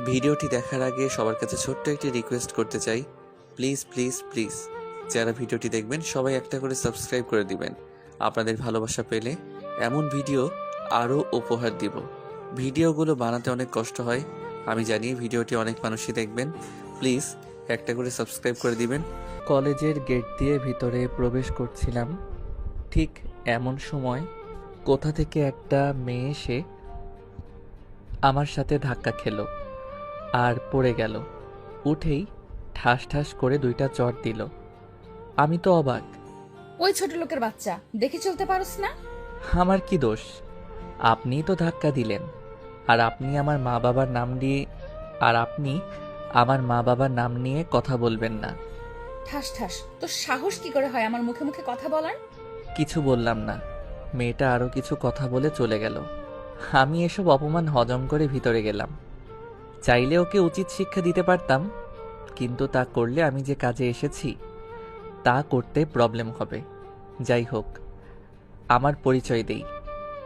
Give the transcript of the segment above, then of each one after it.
ভিডিওটি দেখার আগে সবার কাছে ছোট্ট একটি রিকোয়েস্ট করতে চাই, প্লিজ প্লিজ প্লিজ যারা ভিডিওটি দেখবেন সবাই একটা করে সাবস্ক্রাইব করে দিবেন। আপনাদের ভালোবাসা পেলে এমন ভিডিও আরও উপহার দিব। ভিডিওগুলো বানাতে অনেক কষ্ট হয়, আমি জানি। ভিডিওটি অনেক মানুষই দেখবেন, প্লিজ একটা করে সাবস্ক্রাইব করে দিবেন। কলেজের গেট দিয়ে ভিতরে প্রবেশ করছিলাম, ঠিক এমন সময় কোথা থেকে একটা মেয়ে এসে আমার সাথে ধাক্কা খেলো আর পড়ে গেল। উঠেই ঠাস ঠাস করে 2টা চড় দিল। আমি তো অবাক। ওই ছোট লোকের বাচ্চা, দেখে চলতে পারোস না? আমার কি দোষ? আপনিই তো ধাক্কা দিলেন। আর আপনি আমার মা বাবার নাম নিয়ে কথা বলবেন না। ঠাস ঠাস, তোর সাহস কি করে হয় আমার মুখে মুখে কথা বলার? কিছু বললাম না। মেয়েটা আরো কিছু কথা বলে চলে গেল। আমি এসব অপমান হজম করে ভিতরে গেলাম। চাইলে ওকে উচিত শিক্ষা দিতে পারতাম, কিন্তু তা করলে আমি যে কাজে এসেছি তা করতে প্রবলেম হবে। যাই হোক, আমার পরিচয় দেই।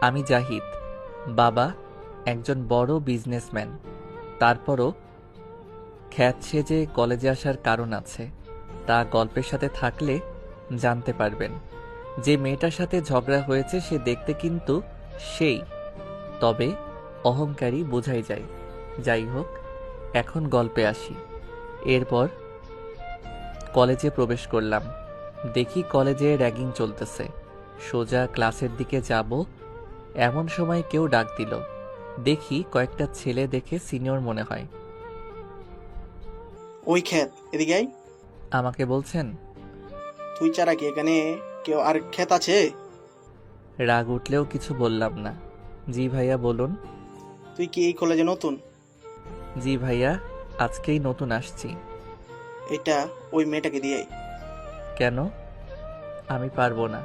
আমি জাহিদ, বাবা একজন বড় বিজনেসম্যান। তারপরও খ্যাত সেজে কলেজে আসার কারণ আছে, তা গল্পের সাথে থাকলে জানতে পারবেন। যে মেয়েটার সাথে ঝগড়া হয়েছে সে দেখতে কিন্তু সেই, তবে অহংকারী বোঝাই যায়। যাই হোক, এখন গল্পে আসি। এরপর কলেজে প্রবেশ করলাম। দেখি কলেজে র্যাগিং চলতেছে। সোজা ক্লাসের দিকে যাব, এমন সময় কেউ ডাক দিল। দেখি কয়েকটা ছেলে দেখে সিনিয়র মনে হয়। ওই ক্ষেত এদিকে আয়। আমাকে বলছেন? তুই ছাড়া কি এখানে কেউ আর ক্ষেত আছে? রাগ উঠলেও কিছু বললাম না। জি ভাইয়া বলুন। তুই কি এই কলেজে নতুন? জি ভাইয়া, আজকেই নতুন আসছি। এটা ওই মেয়েটাকে দিয়ে আয়। কেন? আমি পারবো না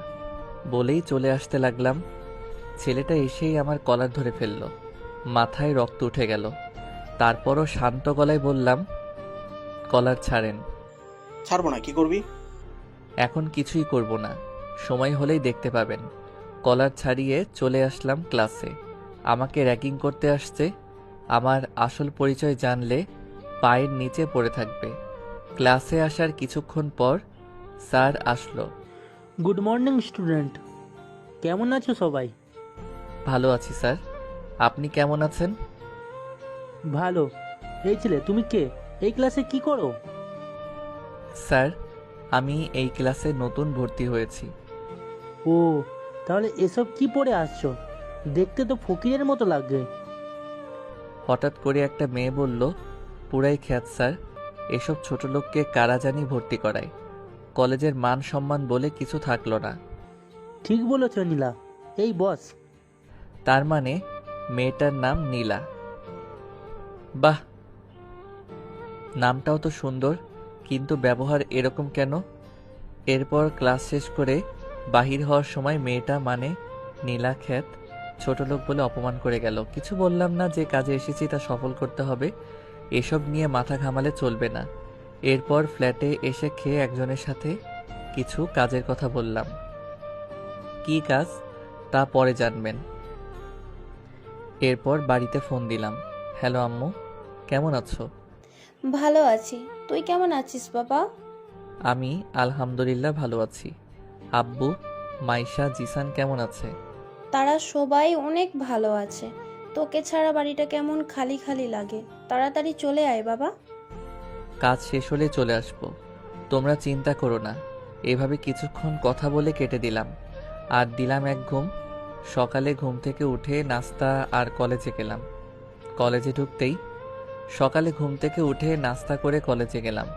বলেই চলে আসতে লাগলাম। ছেলেটা এসেই আমার কলার ধরে ফেলল। মাথায় রক্ত উঠে গেল। তারপরও শান্ত গলায় বললাম, কলার ছাড়েন। ছাড়বো না, কি করবি? এখন কিছুই করব না, সময় হলেই দেখতে পাবেন। কলার ছাড়িয়ে চলে আসলাম ক্লাসে। আমাকে র্যাগিং করতে আসছে। আমার আসল পরিচয় জানলে পায়ের নিচে পড়ে থাকবে। ক্লাসে আসার কিছুক্ষণ পর স্যার আসলো। গুড মর্নিং স্টুডেন্ট, কেমন আছো সবাই? ভালো আছি স্যার, আপনি কেমন আছেন? ভালো। এই ছেলে, তুমি কে? এই ক্লাসে কি করো? স্যার, আমি এই ক্লাসে নতুন ভর্তি হয়েছি। ও, তাহলে এসব কি পড়ে আসছো? দেখতে তো ফকিরের মতো লাগে। হঠাৎ করে একটা মেয়ে বলল, পুরাই খ্যাত স্যার, এসব ছোট লোককে কারা জানি ভর্তি করায়। কলেজের মান সম্মান বলে কিছু থাকলো না। ঠিক বলেছ নীলা। এই বস। তার মানে মেয়েটার নাম নীলা। বাহ, নামটাও তো সুন্দর, কিন্তু ব্যবহার এরকম কেন? এরপর ক্লাস শেষ করে বাহির হওয়ার সময় মেয়েটা মানে নীলা খ্যাত ছোট লোক বলে অপমান করে গেল। কিছু বললাম না, যে কাজে এসেছি তা সফল করতে হবে, এসব নিয়ে মাথা ঘামালে চলবে না। এরপর ফ্ল্যাটে এসে খেয়ে একজনের সাথে কিছু কাজের কথা বললাম। কি কাজ তা পরে জানবেন। এরপর বাড়িতে ফোন দিলাম। হ্যালো আম্মু, কেমন আছো? ভালো আছি। তুই কেমন আছিস বাবা? আমি আলহামদুলিল্লাহ ভালো আছি। আব্বু, মাইশা, জিসান কেমন আছে? তারা সবাই অনেক ভালো আছে। তোকে ছাড়া বাড়িটা কেমন খালি খালি লাগে। তাড়াতাড়ি চলে আয় বাবা। কাজ শেষ হলে চলে আসবো, তোমরা চিন্তা করো না। এভাবে কিছুক্ষণ কথা বলে কেটে দিলাম। আর দিলাম এক ঘুম। সকালে ঘুম থেকে উঠে নাস্তা আর কলেজে গেলাম। সকালে ঘুম থেকে উঠে নাস্তা করে কলেজে গেলাম।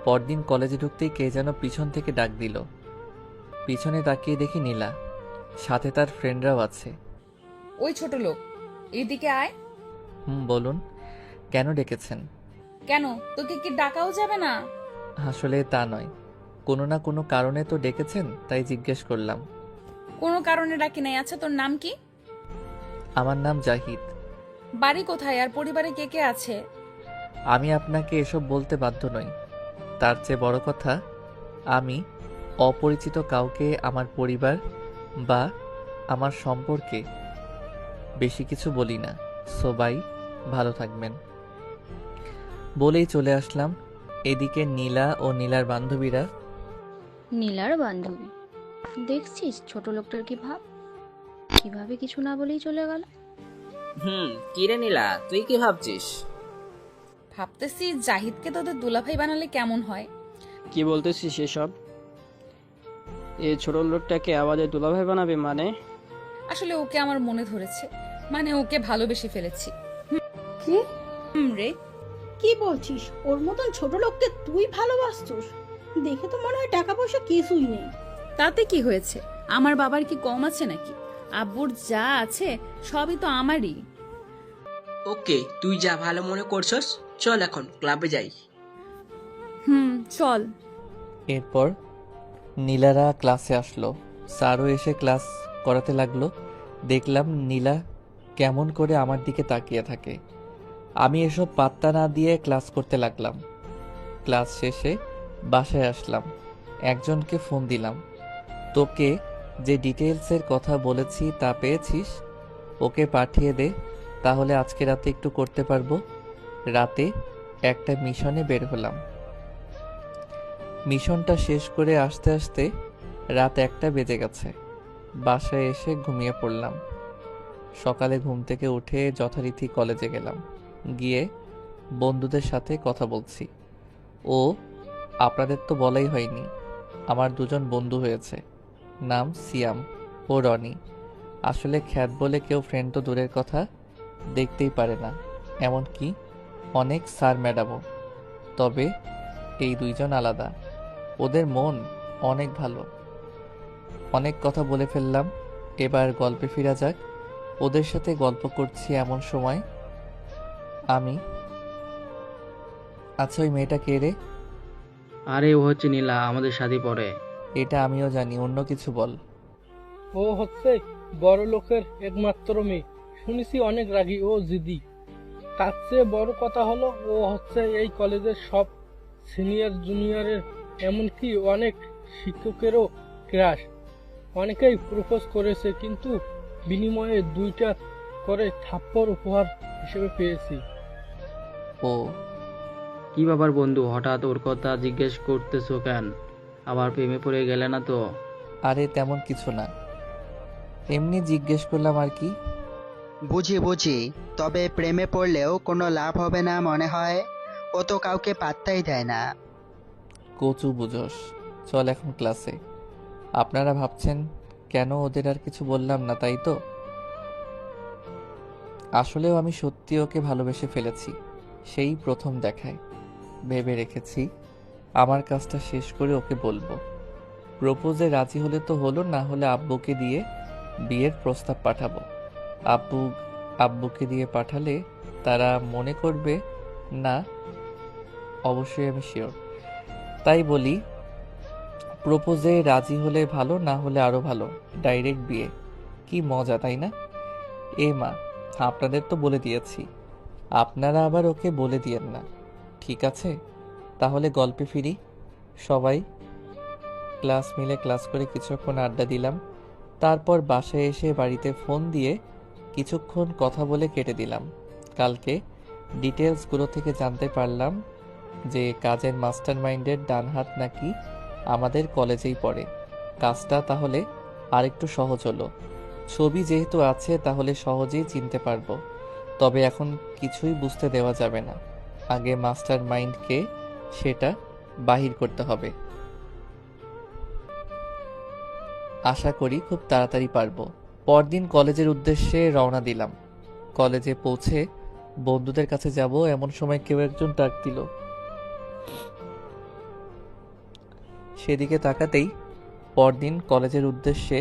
পরদিন কলেজে ঢুকতেই কে যেন পিছন থেকে ডাক দিল। পিছনে তাকিয়ে দেখি নীলা, সাথে তার ফ্রেন্ডরাও আছে। ওই ছোট লোক, এদিকে আয়। বলুন, কেন ডেকেছেন? কেন, তোকে কি ডাকাও যাবে না? আসলে তা নয়, কোনো না কোনো কারণে তো ডেকেছেন, তাই জিজ্ঞেস করলাম। কোনো কারণে ডাকি নাই। আচ্ছা, তোর নাম কি? আমার নাম জাহিদ। বাড়ি কোথায় আর পরিবারে কে কে আছে? আমি আপনাকে এসব বলতে বাধ্য নই। তার চেয়ে বড় কথা, আমি অপরিচিত কাউকে আমার পরিবার বা আমার সম্পর্কে বেশি কিছু বলি না। সবাই ভালো থাকবেন বলেই চলে আসলাম। এদিকে নীলা ও নীলার বান্ধবীরা নীলার বান্ধবী, দেখছিস ছোট লোকটার কি ভাব, কিভাবে কিছু না বলেই চলে গেল। কিরে নীলা, তুই কি ভাবছিস? ভাবতেছি জাহিদকে তোদের দুলাভাই বানালে কেমন হয়। কি বলতেছিস সেসব? এই ছোট লোকটাকে আমাদের দুলাভাই বানাবে মানে? আসলে ওকে আমার মনে ধরেছে, মানে ওকে ভালোবেসে ফেলেছি। কি রে, কি বলছিস? ওর মতন ছোট লোককে তুই ভালোবাসছিস? দেখে তো মনে হয় টাকা পয়সা কিছুই নেই। তাতে কি হয়েছে? আমার বাবার কি কম আছে নাকি? আব্বুর যা আছে সবই তো আমারই। ওকে, তুই যা ভালো মনে করছস, চল এখন ক্লাবে যাই। চল। এরপর নীলারা ক্লাসে আসলো। স্যারও এসে ক্লাস করাতে লাগলো। দেখলাম নীলা কেমন করে আমার দিকে তাকিয়ে থাকে। আমি এসব পাত্তা না দিয়ে ক্লাস করতে লাগলাম। ক্লাস শেষে বাসায় আসলাম। একজনকে ফোন দিলাম, তোকে যে ডিটেলসের কথা বলেছি তা পেয়েছিস? ওকে পাঠিয়ে দে, তাহলে আজকে রাতে একটু করতে পারবো। রাতে একটা মিশনে বের হলাম। মিশনটা শেষ করে আসতে আসতে রাত 1টা বেজে গেছে। বাসায় এসে ঘুমিয়ে পড়লাম। সকালে ঘুম থেকে উঠে যথারীতি কলেজে গেলাম। গিয়ে বন্ধুদের সাথে কথা বলছি। ও আপনাদের তো বলাই হয়নি, আমার 2জন বন্ধু হয়েছে। নাম সিয়াম ও রনি। আসলে খ্যাত বলে কেউ ফ্রেন্ড তো দূরের কথা, দেখতেই পারে না, এমনকি অনেক স্যার ম্যাডামও। তবে এই 2জন আলাদা। ওদের মন অনেক ভালো। অনেক কথা বলে ফেললাম, এবার গল্পে ফিরা যাক। ওদের সাথে গল্প করছি এমন সময় আমি, আচ্ছা ওই মেয়েটা কে রে? আরে ও হচ্ছে নীলা, আমাদের সাথে পড়ে। এটা আমিও জানি, অন্য কিছু বল। ও হচ্ছে বড় লোকের একমাত্র মেয়ে। শুনেছি অনেক রাগী ও জিদি। তার চেয়ে বড় কথা হলো ও হচ্ছে এই কলেজের সব সিনিয়র জুনিয়রের, এমনকি অনেক শিক্ষকেরও ক্রাশ। অনেকেই প্রপোজ করেছে, কিন্তু বিনিময়ে 2টা করে থাপ্পড় উপহার হিসেবে পেয়েছি। ও কি ব্যাপার বন্ধু, হঠাৎ ওর কথা জিজ্ঞেস করতেছো কেন? আবার প্রেমে পড়ে গেলে না তো? আরে তেমন কিছু না, এমনি জিজ্ঞেস করলাম আর কি। বুঝি বুঝি, তবে প্রেমে পড়লেও কোনো লাভ হবে না মনে হয়। ও তো কাউকে পাত্তাই দেয় না। কচু বুঝোস। চল এখন ক্লাসে। আপনারা ভাবছেন কেন ওদের আর কিছু বললাম না, তাই তো? আসলেও আমি সত্যি ওকে ভালোবেসে ফেলেছি, সেই প্রথম দেখায়। ভেবে রেখেছি আমার কাজটা শেষ করে ওকে বলবো। প্রপোজে রাজি হলে তো হলো, না হলে আব্বুকে দিয়ে বিয়ের প্রস্তাব পাঠাবো। আব্বুকে দিয়ে পাঠালে তারা মনে করবে না, অবশ্যই আমি শিওর। তাই বলি, প্রপোজে রাজি হলে ভালো, না হলে আরো ভালো, ডাইরেক্ট বিয়ে। কি মজা, তাই না? এ মা, আপনাদের তো বলে দিয়েছি, আপনারা আবার ওকে বলে দিয়েন না, ঠিক আছে? তাহলে গল্পে ফিরি। সবাই ক্লাস মিলে ক্লাস করে কিছুক্ষণ আড্ডা দিলাম। তারপর বাসায় এসে বাড়িতে ফোন দিয়ে কিছুক্ষণ কথা বলে কেটে দিলাম। কালকে ডিটেলসগুলো থেকে জানতে পারলাম যে কাজের মাস্টার মাইন্ডের ডান হাত নাকি আমাদের কলেজেই পড়ে। কাজটা তাহলে আরেকটু সহজ হলো। ছবি যেহেতু আছে তাহলে সহজেই চিনতে পারবো। তবে এখন কিছুই বুঝতে দেওয়া যাবে না, আগে মাস্টার মাইন্ডকে সেটা বাহির করতে হবে। আশা করি খুব তাড়াতাড়ি পারবো। পরদিন কলেজের উদ্দেশ্যে রওনা দিলাম। কলেজে পৌঁছে বন্ধুদের কাছে যাব এমন সময় কেউ একজন ডাক দিল। সেদিকে তাকাতেই পরদিন কলেজের উদ্দেশ্যে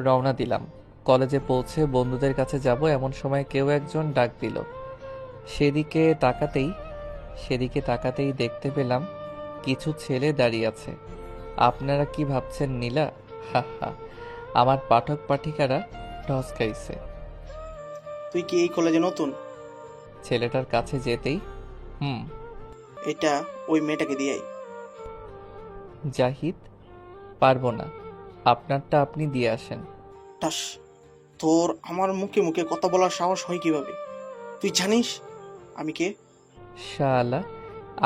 রওনা দিলাম। কলেজে পৌঁছে বন্ধুদের কাছে যাব এমন সময় কেউ একজন ডাক দিল। সেদিকে তাকাতেই দেখতে পেলাম কিছু ছেলে দাঁড়িয়ে আছে। আপনারা কি ভাবছেন নীলা? হা হা, আমার পাঠক পাঠিকারা ঢস খাইছে। তুই কি এই কলেজে নতুন? ছেলেটার কাছে যেতেই এটা ওই মেয়েটাকে দিয়াই। জাহিদ, পারবো না, আপনারটা আপনি দিয়ে আসেন। টাস, তোর আমার মুখে মুখে কথা বলার সাহস হয় কিভাবে? তুই জানিস আমি কে? শালা,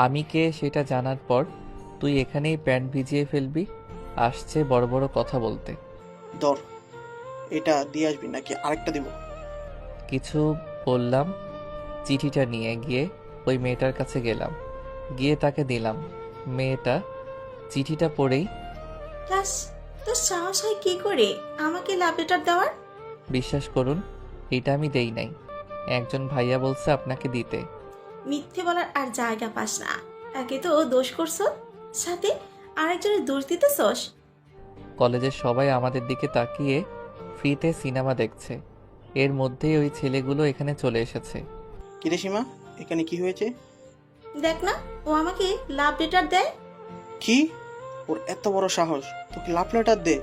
আমি কে সেটা জানার পর তুই এখানেই প্যান্ট ভিজিয়ে ফেলবি? আসছে বড় বড় কথা বলতে। ধর, এটা দিয়ে আসবি নাকি আরেকটা দিব? কিছু বললাম, চিঠিটা নিয়ে গিয়ে ওই মেয়েটার কাছে গেলাম, গিয়ে তাকে দিলাম। মেয়েটা চিঠিটা পড়েই, ক্লাস, তোর সাহস হয় কি করে আমাকে লাভ লেটার দেওয়ার? বিশ্বাস করুন এটা আমি দেই নাই, একজন ভাইয়া বলছে আপনাকে দিতে। মিথ্যে বলার আর জায়গা পাস না। একে তো দোষ করছো, সাথে আরেকজনের দোষ দিতেছস। কলেজের সবাই আমাদের দিকে তাকিয়ে ফ্রিতে সিনেমা দেখছে, এর মধ্যেই ওই ছেলেগুলো এখানে চলে এসেছে। কিরে সীমা, এখানে কি হয়েছে? দেখ না, ও আমাকে লাভ লেটার দেয়। কি? ওর এত বড় সাহস তোকে লাভ লেটার দে?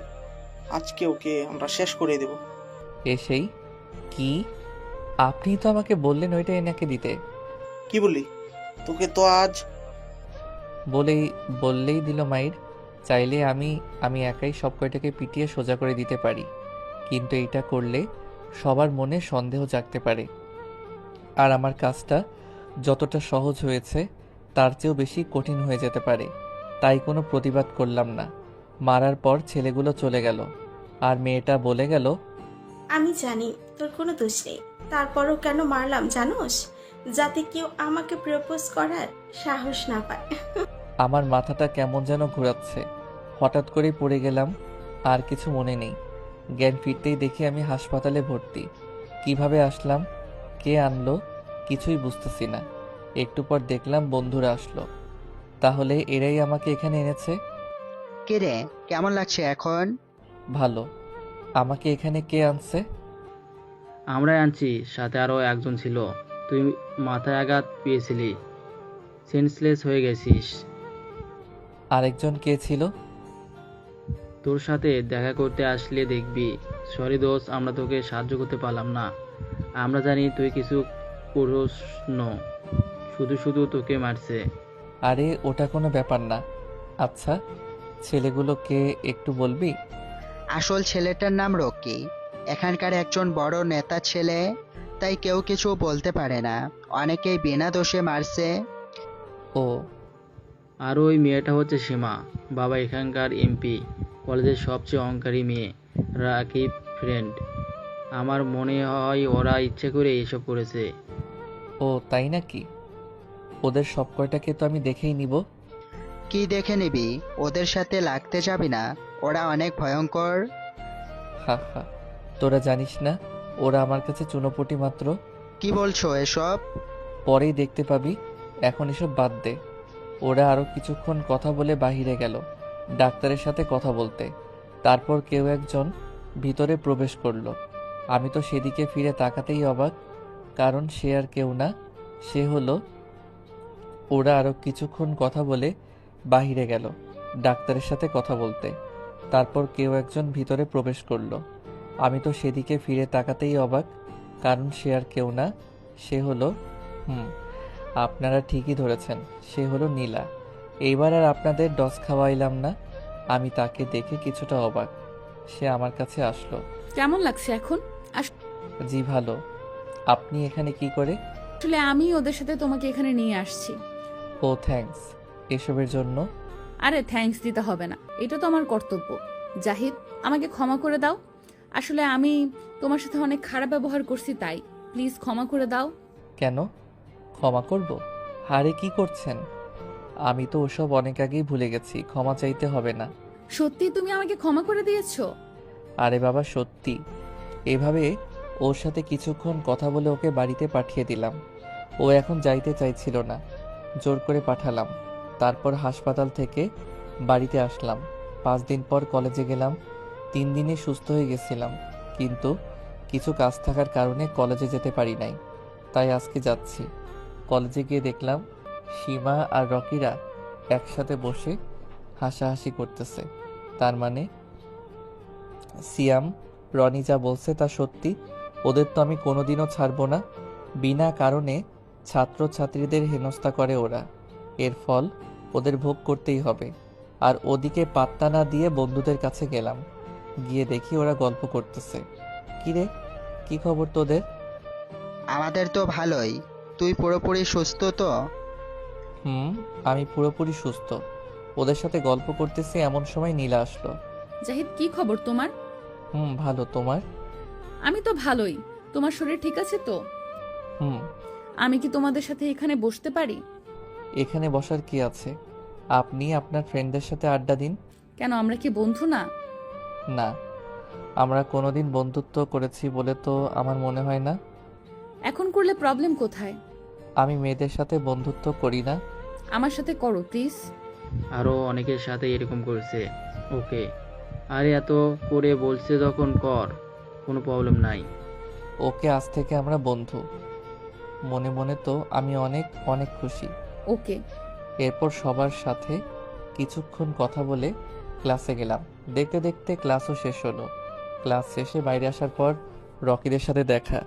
আজকে ওকে আমরা শেষ করে দেব। এসেই, কি? আপনি তো আমাকে বললেন ওইটা এনাকে দিতে। কি বললি? তোকে তো আজ বললেই দিল মাইর। চাইলে আমি একাই সব কয়টাকে পিটিয়ে সোজা করে দিতে পারি, কিন্তু এটা করলে সবার মনে সন্দেহ জাগতে পারে। আর আমার কাজটা যতটা সহজ হয়েছে তার চেয়েও বেশি কঠিন হয়ে যেতে পারে, তাই কোনো প্রতিবাদ করলাম না। মারার পর ছেলেগুলো চলে গেল, আর মেয়েটা বলে গেল, আমি জানি তোর কোনো দোষ নেই, তারপরও কেন মারলাম জানোস? যাতে কেউ আমাকে প্রপোজ করার সাহস না পায়। আমার মাথাটা কেমন যেন ঘোরাচ্ছে, হঠাৎ করেই পড়ে গেলাম, আর কিছু মনে নেই। জ্ঞান ফিরতেই দেখি আমি হাসপাতালে ভর্তি। কিভাবে আসলাম, কে আনলো, কিছুই বুঝতেছি না। একটু পর দেখলাম বন্ধুরা আসলো। তাহলে এরাই আমাকে এখানে এনেছে? কিরে, কেমন লাগছে এখন? ভালো। আমাকে এখানে কে আনছে? আমরাই আনছি, সাথে আরও একজন ছিল। তুই মাথায় আঘাত পেয়েছিলি, সেন্সলেস হয়ে গেছিস। আরেকজন কে ছিল? তোর সাথে দেখা করতে আসলে দেখবি। সরি দোষ, আমরা তোকে সাহায্য করতে পারলাম না। আমরা জানি তুই কিছু পুরুষ ন, শুধু শুধু তোকে মারছে। আরে ওটা কোনো ব্যাপার না। আচ্ছা, ছেলেগুলো কে একটু বলবি? আসল ছেলেটার নাম রকি, এখানকার একজন বড় নেতা ছেলে, তাই কেউ কিছু বলতে পারে না। অনেকেই বিনা দোষে মারছে। ও, আর ওই মেয়েটা হচ্ছে সীমা, বাবা এখানকার এমপি, কলেজের সবচেয়ে অহংকারী মেয়ে, রাকিব ফ্রেন্ড। আমার মনে হয় ওরা ইচ্ছে করে এসব করেছে। ও তাই নাকি? ওদের সব কয়টাকে তো আমি দেখেই নিব। কি দেখে নিবি? ওদের সাথে লাগতে যাবি না, ওরা অনেক ভয়ঙ্কর। হা হা, তোরা জানিস না ওরা আমার কাছে চুনোপুটি মাত্র। কি বলছো এসব? পরেই দেখতে পাবি, এখন এসব বাদ দে। ওরা আরো কিছুক্ষণ কথা বলে বাহিরে গেল ডাক্তারের সাথে কথা বলতে। তারপর কেউ একজন ভিতরে প্রবেশ করলো। আমি তো সেদিকে ফিরে তাকাতেই অবাক, কারণ সে আর কেউ না, সে হলো। ওরা আরো কিছুক্ষণ কথা বলে বাহিরে গেল ডাক্তারের সাথে কথা বলতে। তারপর কেউ একজন ভিতরে প্রবেশ করলো। আমি তো সেদিকে ফিরে তাকাতেই অবাক, কারণ সে আর কেউ না, সে হলো। আপনারা ঠিকই ধরেছেন, সে হলো নীলা। এইবার আর আপনাদের ডস খাওয়াইলাম না। আমি তাকে দেখে কিছুটা অবাক। সে আমার কাছে আসলো। কেমন লাগছে এখন? জি ভালো। আপনি এখানে কি করে? আসলে আমি ওদের সাথে তোমাকে এখানে নিয়ে আসছি। ও থ্যাঙ্কস এসবের জন্য। আরে থ্যাঙ্কস দিতে হবে না, এটা তো আমার কর্তব্য। জাহিদ, আমাকে ক্ষমা করে দাও। আসলে আমি তোমার সাথে অনেক খারাপ ব্যবহার করছি, তাই প্লিজ ক্ষমা করে দাও। কেন ক্ষমা করব? হারে কি করছেন? আমি তো ওসব অনেক আগেই ভুলে গেছি, ক্ষমা চাইতে হবে না। সত্যি তুমি আমাকে ক্ষমা করে দিয়েছো? আরে বাবা সত্যি। এভাবে ওর সাথে কিছুক্ষণ কথা বলে ওকে বাড়িতে পাঠিয়ে দিলাম। ও এখন যাইতে চাইছিল না, জোর করে পাঠালাম। তারপর হাসপাতাল থেকে বাড়িতে আসলাম। 5 দিন পর কলেজে গেলাম। 3 দিনে সুস্থ হয়ে গেছিলাম, কিন্তু কিছু কাজ থাকার কারণে কলেজে যেতে পারি নাই, তাই আজকে যাচ্ছি। কলেজে গিয়ে দেখলাম সীমা আর রকিরা একসাথে বসে হাসাহাসি করতেছে। তার মানে সিয়াম রনি যা বলছে তা সত্যি। ওদের তো আমি কোনোদিনও ছাড়বো না। বিনা কারণে ছাত্রছাত্রীদের হেনস্থা করে ওরা, এর ফল ওদের ভোগ করতেই হবে। আর ওদিকে পাত্তা না দিয়ে বন্ধুদের কাছে গেলাম। গিয়ে দেখি ওরা গল্প করতেছে। কিরে, কি খবর তোদের? আমাদের তো ভালোই। তুই পুরোপুরি সুস্থ তো? হুম, আমি পুরোপুরি সুস্থ। ওদের সাথে গল্প করতেছি এমন সময় নীলা আসলো। জাহিদ, কি খবর তোমার? ভালো, তোমার? আমি তো ভালোই। তোমার শরীর ঠিক আছে তো? হুম। আমি কি তোমাদের সাথে এখানে বসতে পারি? এখানে বসার কি আছে? আপনি আপনার ফ্রেন্ডদের সাথে আড্ডা দিন। কেন, আমরা কি বন্ধু না? না, আমরা কোনোদিন বন্ধুত্ব করেছি বলে তো আমার মনে হয় না। এখন করলে প্রবলেম কোথায়? আমি মেয়েদের সাথে বন্ধুত্ব করি না। আমার সাথে করো প্লিজ। আরও অনেকের সাথে এরকম করছে। ওকে, আরে এত করে বলছে যখন কর, কোনো প্রবলেম নাই। ওকে, আজ থেকে আমরা বন্ধু। মনে মনে তো আমি অনেক অনেক খুশি। ওকে। এরপর সবার সাথে কিছুক্ষণ কথা বলে ক্লাসে গেলাম। দেখতে দেখতে ক্লাসও শেষ হলো। ক্লাস শেষে বাইরে আসার পর রকিদের সাথে দেখা।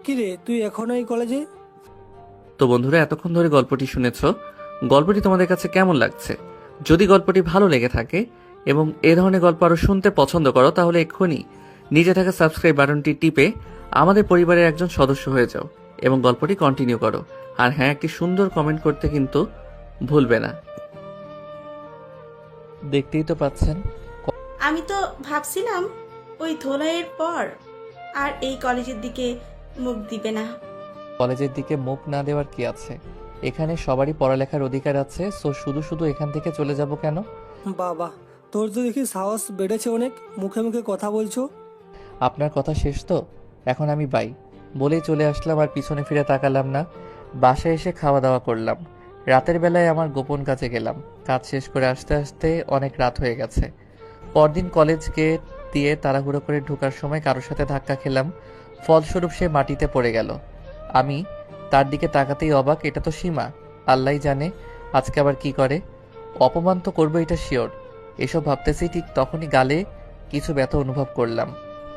কিরে, তুই এখনো এই কলেজে? তো বন্ধুরা, এতক্ষণ ধরে গল্পটি শুনেছ। গল্পটি তোমাদের কাছে কেমন লাগছে? যদি গল্পটি ভালো লেগে থাকে এবং এ ধরনের গল্প আরও শুনতে পছন্দ করো, তাহলে এক্ষুনি নিচে থাকা সাবস্ক্রাইব বাটনটি টিপে আমাদের পরিবারের একজন সদস্য হয়ে যাও এবং গল্পটি কন্টিনিউ করো। আর হ্যাঁ, একটি সুন্দর কমেন্ট করতে কিন্তু ভুলবে না। দেখতেই তো পাচ্ছেন, আমি তো ভাবছিলাম ওই ধোলাইয়ের পর আর এই কলেজের দিকে মুখ দিবে না। কলেজের দিকে মুখ না দেওয়ার কি আছে? এখানে সবারই পড়ালেখার অধিকার আছে, সো শুধু শুধু এখান থেকে চলে যাব কেন? বাবা, তোর তো দেখি সাহস বেড়েছে অনেক, মুখে মুখে কথা বলছো। আপনার কথা শেষ তো, এখন আমি বাই বলেই চলে আসলাম আর পিছনে ফিরে তাকালাম না। বাসায় এসে খাওয়া দাওয়া করলাম। রাতের বেলায় আমার গোপন কাজে গেলাম। কাজ শেষ করে আসতে আসতে অনেক রাত হয়ে গেছে। পরদিন কলেজ গেট দিয়ে তাড়াহুড়ো করে ঢোকার সময় কারোর সাথে ধাক্কা খেলাম। ফলস্বরূপ সে মাটিতে পড়ে গেল। আমি তার দিকে তাকাতেই অবাক, এটা তো সীমা। আল্লাহই জানে আজকে আবার কি করে। অপমান তো করবো, এটা শিওর। এসব ভাবতেছি ঠিক তখনই গালে কিছু ব্যথা অনুভব করলাম।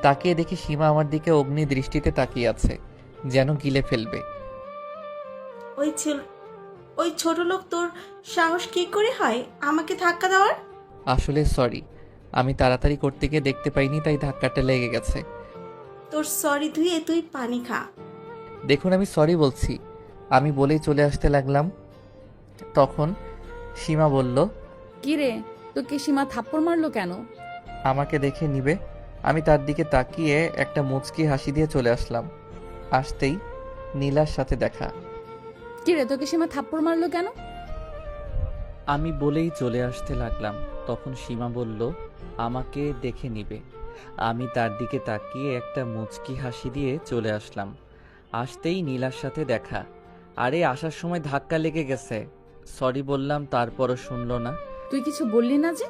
তাকিয়ে দেখি সীমা আমার দিকে অগ্নি দৃষ্টিতে তাকিয়ে আছে, যেন গিলে ফেলবে। ওই ছোট লোক তোর সাহস কি করে হয় আমাকে ধাক্কা দেওয়ার? আসলে সরি, আমি তাড়াতাড়ি করতে গিয়ে দেখতে পাইনি, তাই ধাক্কাটা লেগে গেছে। তোর সরি ধুয়ে তুই পানি খা। দেখুন, আমি সরি বলছি, আমি বলেই চলে আসতে লাগলাম। তখন সীমা বলল, কি রে, তোকে সীমা থাপ্পড় মারলো কেন? আমাকে দেখে নিবে। আমি তার দিকে তাকিয়ে একটা মুচকি হাসি দিয়ে চলে আসলাম। আসতেই নীলার সাথে দেখা। কি রে, তোকে সীমা থাপ্পড় মারলো কেন? আমি বলেই চলে আসতে লাগলাম। তখন সীমা বলল, আমাকে দেখে নিবে। আমি তার দিকে তাকিয়ে একটা মুচকি হাসি দিয়ে চলে আসলাম। আসতেই নীলার সাথে দেখা। আরে আসার সময় ধাক্কা লেগে গেছে। সরি বললাম, তারপরও শুনলো না। তুই কিছু বললি না যে?